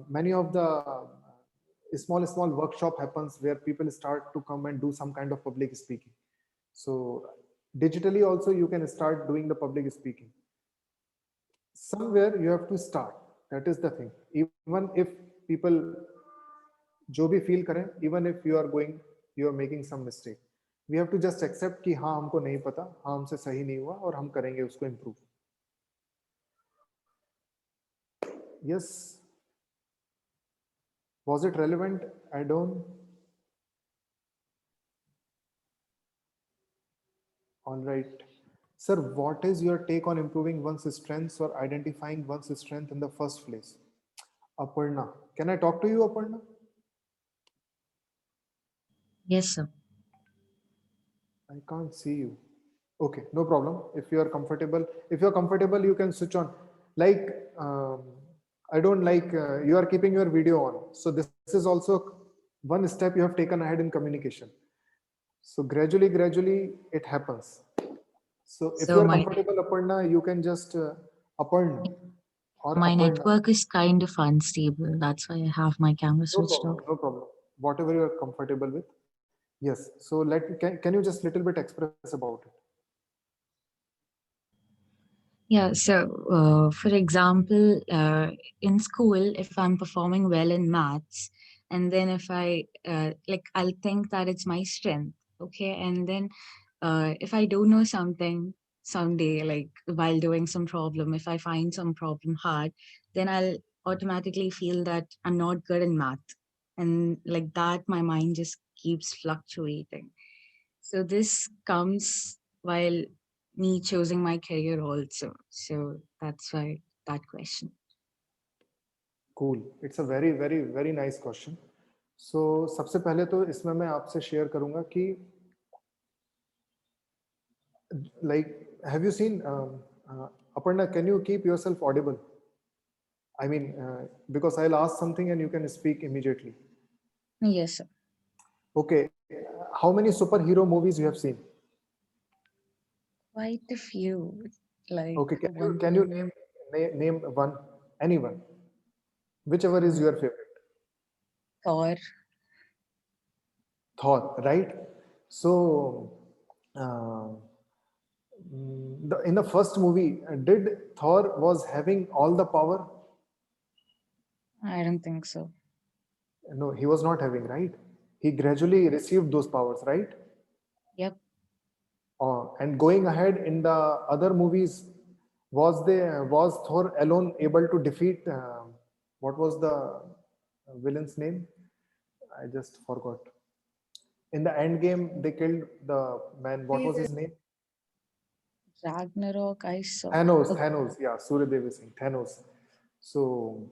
many of the small workshop happens where people start to come and do some kind of public speaking. So digitally also you can start doing the public speaking. Somewhere you have to start. That is the thing. Even if people जो भी feel करें, even if you are making some mistake, we have to just accept कि हाँ हमको नहीं पता, हाँ हमसे सही नहीं हुआ और हम करेंगे उसको improve. Yes. Was it relevant? I don't. All right. Sir, what is your take on improving one's strengths or identifying one's strength in the first place? Aparna. Can I talk to you, Aparna? Yes, sir. I can't see you. Okay, no problem. If you're comfortable, you can switch on. Like, I don't like, you are keeping your video on. So this is also one step you have taken ahead in communication. So gradually it happens. So if So you're my- comfortable, Aparna, you can just Aparna. Or My Aparna. network is kind of unstable. That's why I have my camera No switched problem, off. no problem. Whatever you are comfortable with. Yes. So can you just little bit express about it? Yeah, so for example, in school, if I'm performing well in maths, and then if I'll think that it's my strength, okay? And then if I do know something someday, like while doing some problem, if I find some problem hard, then I'll automatically feel that I'm not good in math. And like that, my mind just keeps fluctuating. So this comes while me choosing my career also. So that's why that question. Cool. It's a very nice question. So सबसे पहले तो इसमें मैं आपसे share करूंगा कि like have you seen Aparna, can you keep yourself audible? I mean because I'll ask something and you can speak immediately. Yes, sir. Okay. How many superhero movies you have seen? Quite a few. Like Okay, Wonder can you Woman. name one, anyone, whichever is your favorite? Thor. Thor, right? So in the first movie, did Thor was having all the power? I don't think so. No, he was not having, right? He gradually received those powers, right? Yep. And going ahead in the other movies, was Thor alone able to defeat what was the villain's name? I just forgot. In the end game, they killed the man. What was his name? Ragnarok, I saw. Thanos. Okay. Thanos. Yeah, Suryadev is saying Thanos. So,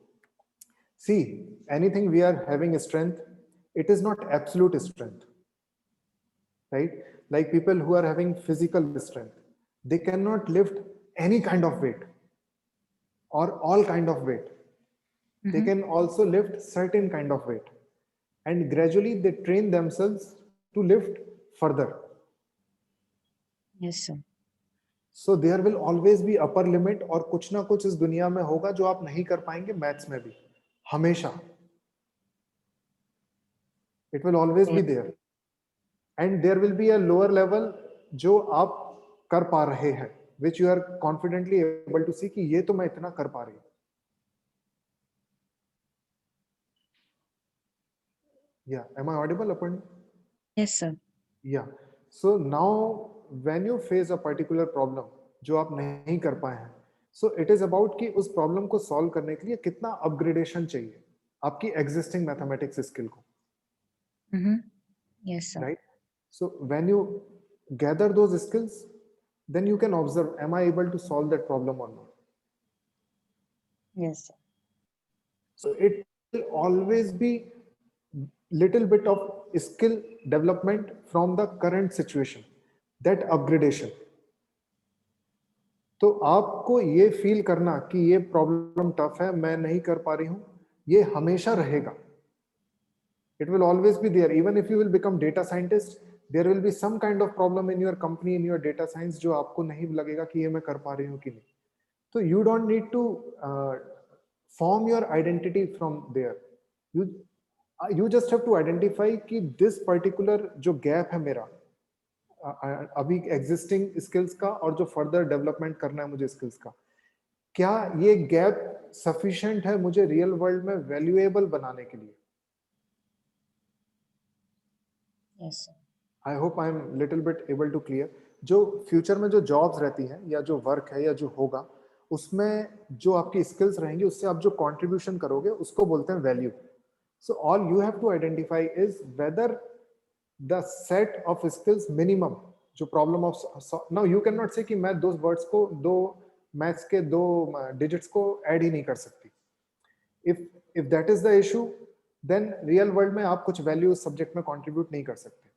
see, anything we are having a strength, it is not absolute strength, right? Like people who are having physical strength, they cannot lift any kind of weight or all kind of weight. They can also lift certain kind of weight, and gradually they train themselves to lift further. Yes, sir. So there will always be upper limit, और कुछ ना कुछ इस दुनिया में होगा जो आप नहीं कर पाएंगे मैथ्स में भी, हमेशा. It will always be there, and there will be a lower level जो आप कर पा रहे हैं, which you are confidently able to see कि ये तो मैं इतना कर पा रही हूं. Yeah, am I audible, Aparna? Yes, sir. Yeah. So now when you face a particular problem जो आप नहीं कर पाए हैं, so it is about कि उस problem को solve करने के लिए कितना upgradation चाहिए आपकी existing mathematics skill को, Yes, sir. right? So when you gather those skills, then you can observe, am I able to solve that problem or not? Yes, sir. So it will always be little bit of skill development from the current situation, that upgradation. तो आपको ये feel करना कि ये problem tough है, मैं नहीं कर पा रही हूं, ये हमेशा रहेगा. It will always be there. Even if you will become data scientist, there will be some kind of problem in your company, in your data science, जो आपको नहीं लगेगा कि ये मैं कर पा रही हूँ कि नहीं. So you don't need to form your identity from there. You just have to identify कि this particular जो gap है मेरा अभी एग्जिस्टिंग स्किल्स का और जो फर्दर डेवलपमेंट करना है मुझे स्किल्स का, क्या ये गैप सफिशिएंट है मुझे रियल वर्ल्ड में वैल्यूएबल बनाने के लिए. Yes, sir. I hope I am little bit able to clear. जो फ्यूचर में जो जॉब्स रहती हैं या जो वर्क है या जो होगा, उसमें जो आपकी स्किल्स रहेंगी, उससे आप जो कंट्रीब्यूशन करोगे उसको बोलते हैं value. So all you have to identify is whether the set of skills minimum जो problem of now you cannot say कि मैं दो words को दो maths के दो digits को add ही नहीं कर सकती. if that is the issue, then real world में आप कुछ value subject में contribute नहीं कर सकते.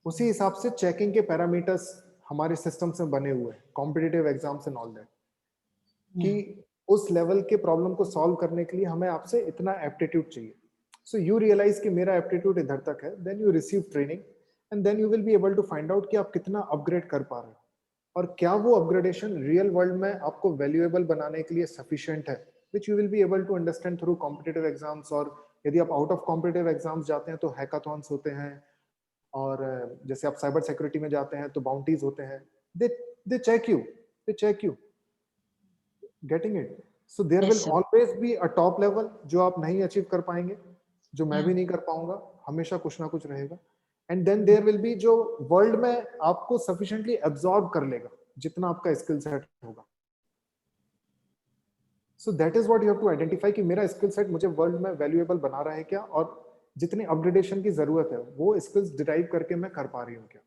उसी हिसाब से checking के parameters हमारे systems में बने हुए हैं, competitive exams and all that, कि उस level के problem को solve करने के लिए हमें आपसे इतना aptitude चाहिए. So you realize कि मेरा aptitude इधर तक है, then you receive training and then you will be able to find out कि आप कितना upgrade कर पा रहे हो और क्या वो upgradation real world में आपको valuable बनाने के लिए sufficient है, which you will be able to understand through competitive exams. और यदि आप out of competitive exams जाते हैं तो hackathons होते हैं, और जैसे आप cyber security में जाते हैं तो bounties होते हैं. They check you. Getting it? So there Yes, will sir. always be a top level जो आप नहीं achieve कर पाएंगे, जो मैं भी नहीं कर पाऊंगा, हमेशा कुछ ना कुछ रहेगा. And then there will be जो वर्ल्ड में आपको सफिशिएंटली एब्जॉर्ब कर लेगा जितना आपका स्किल सेट होगा. So that is what you have to identify कि मेरा स्किल सेट मुझे वर्ल्ड में वैल्यूएबल बना रहा है क्या, और जितनी अपग्रेडेशन की जरूरत है वो स्किल्स डिराइव करके मैं कर पा रही हूँ क्या.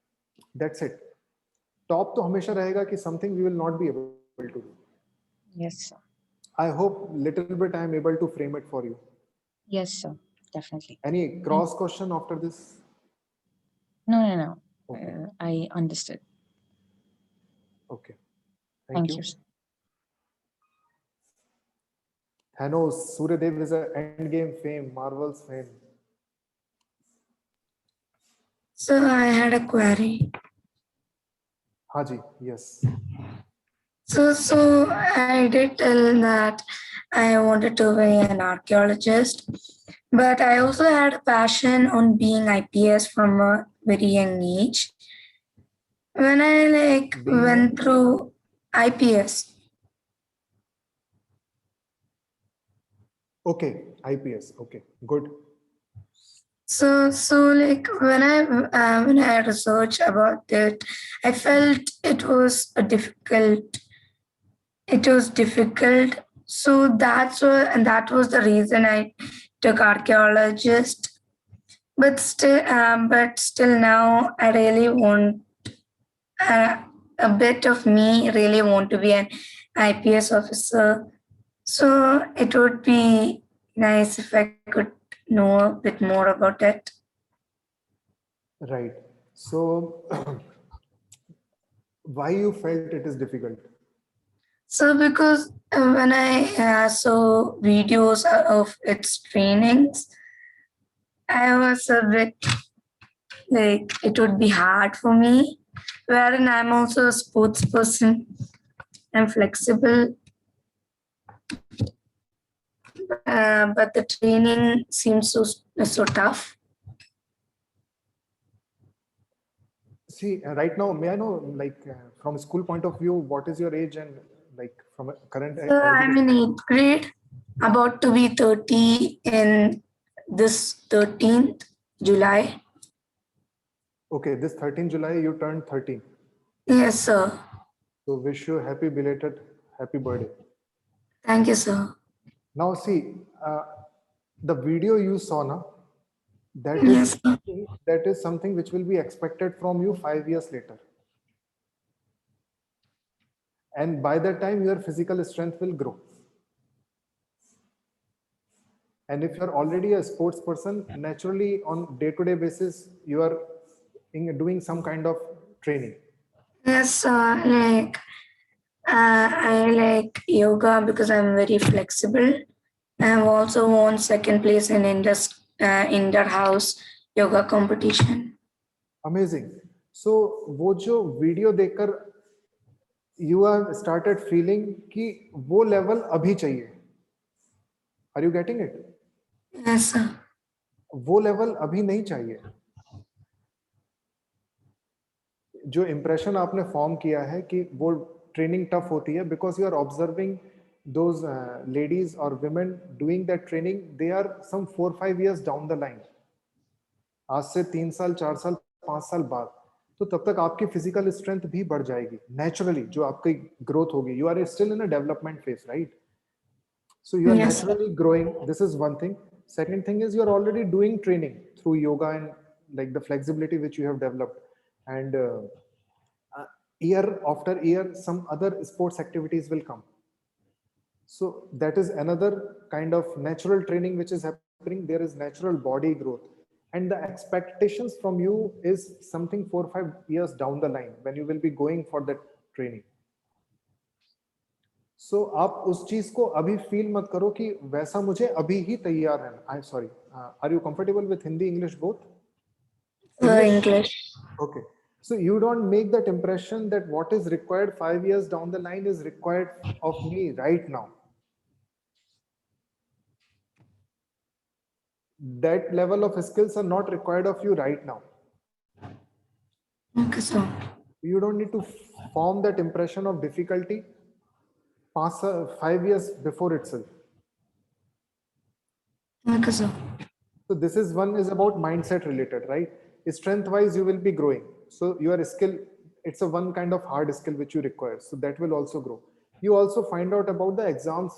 That's it. टॉप तो हमेशा रहेगा कि something we will not be able to do. Yes, sir. I hope little bit I am able to frame it for you. Yes, sir. Definitely. Any cross question after this? No. Okay. I understood. Okay. Thank you, sir. Thanos, Suryadev is an endgame fame, Marvel's fame. So I had a query. Haji, yes. So I did tell that I wanted to be an archaeologist, but I also had a passion on being IPS from a very young age. When I Being went through IPS, okay, IPS. Okay, good. so when I researched about it, I felt it was a difficult. It was difficult. So that was the reason I took archaeologist. But still now I really want uh, a bit of me really want to be an IPS officer. So it would be nice if I could know a bit more about it. Right. So, why you felt it is difficult? So because when I saw videos of its trainings, I was a bit it would be hard for me. Wherein I'm also a sports person. I'm flexible, but the training seems so tough. See, right now, may I know, from a school point of view, what is your age and like from a current So I'm education? in 8th grade, about to be 30 in this 13th July. Okay, this 13 July, you turned 13. Yes, sir. So, wish you happy belated happy birthday. Thank you, sir. Now, see, the video you saw now, Yes, sir. that is something which will be expected from you 5 years later. And by that time, your physical strength will grow. And if you're already a sports person, naturally on day-to-day basis, you are doing some kind of training. Yes, sir. I like yoga because I'm very flexible. I've also won second place in indoor house yoga competition. Amazing. So वो जो video देखकर you are started feeling कि वो level अभी चाहिए. Are you getting it? Yes, sir. वो level अभी नहीं चाहिए. जो impression आपने form किया है कि वो training tough होती है because you are observing those ladies or women doing that training, they are some 4-5 years down the line. आज से 3 साल 4 साल 5 साल बाद, तो तब तक आपकी फिजिकल स्ट्रेंथ भी बढ़ जाएगी नेचुरली. जो आपकी ग्रोथ होगी, you are still in a development phase, right? So you are Yes, sir. naturally growing. This is one thing. Second thing is you are already doing training through yoga and like the flexibility which you have developed. And year after year, some other sports activities will come. So that is another kind of natural training which is happening. There is natural body growth. And the expectations from you is something 4-5 years down the line when you will be going for that training. सो आप उस चीज को अभी feel मत करो कि वैसा मुझे अभी ही तैयार है. I sorry, are you comfortable with Hindi English both? English. Okay. So you don't make that impression that what is required 5 years down the line is required of me right now. That level of skills are not required of you right now. Okay, sir. You don't need to form that impression of difficulty past 5 years before itself. Okay, sir. So this is one is about mindset related, right? Strength wise, you will be growing. So your skill, it's a one kind of hard skill which you require. So that will also grow. You also find out about the exams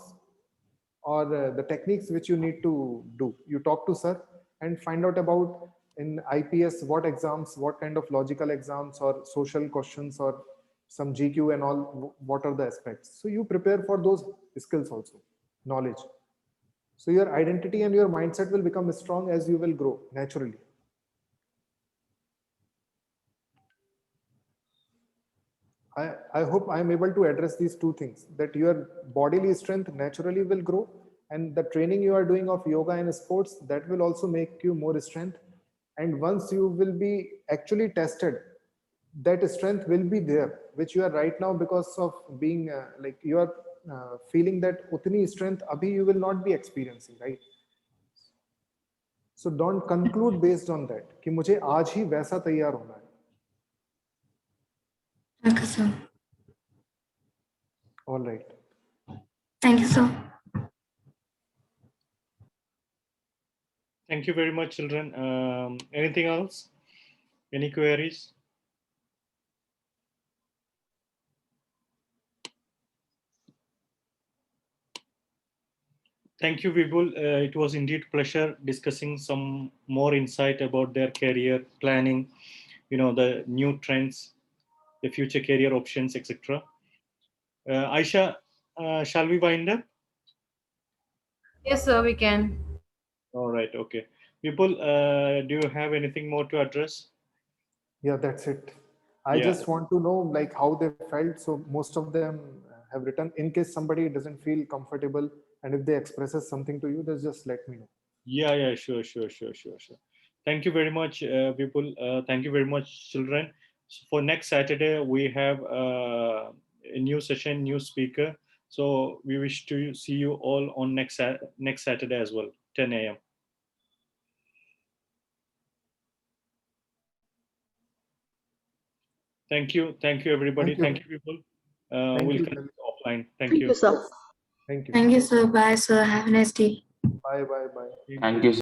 or the techniques which you need to do. You talk to sir and find out about in IPS what exams, what kind of logical exams or social questions or some GQ and all, what are the aspects. So you prepare for those skills also, knowledge. So your identity and your mindset will become strong as you will grow naturally. I hope I am able to address these two things, that your bodily strength naturally will grow and the training you are doing of yoga and sports, that will also make you more strength. And once you will be actually tested that strength will be there, which you are right now because of being like you are feeling that utni strength abhi you will not be experiencing, right? So don't conclude based on that कि मुझे आज ही वैसा तैयार होना है. Okay, sir. All right. Thank you, sir. Thank you very much, children. Anything else? Any queries? Thank you, Vibhul. It was indeed pleasure discussing some more insight about their career planning, the new trends, the future career options, etc. Aisha, shall we wind up? Yes, sir, we can. All right, okay. Vibhul, do you have anything more to address? Yeah, that's it. I Yeah. just want to know like how they felt. So most of them have written. In case somebody doesn't feel comfortable and if they expresses something to you, just let me know. Yeah, sure. Thank you very much, Vipul. Thank you very much, children. So for next Saturday, we have a new session, new speaker. So we wish to see you all on next Saturday as well, 10 a.m. Thank you, everybody. Thank Thank you. you, people. Thank We'll you. connect offline. Thank Thank you. you, sir. Thank you. Thank you, sir. Bye, sir. Have a nice day. Bye. Thank you,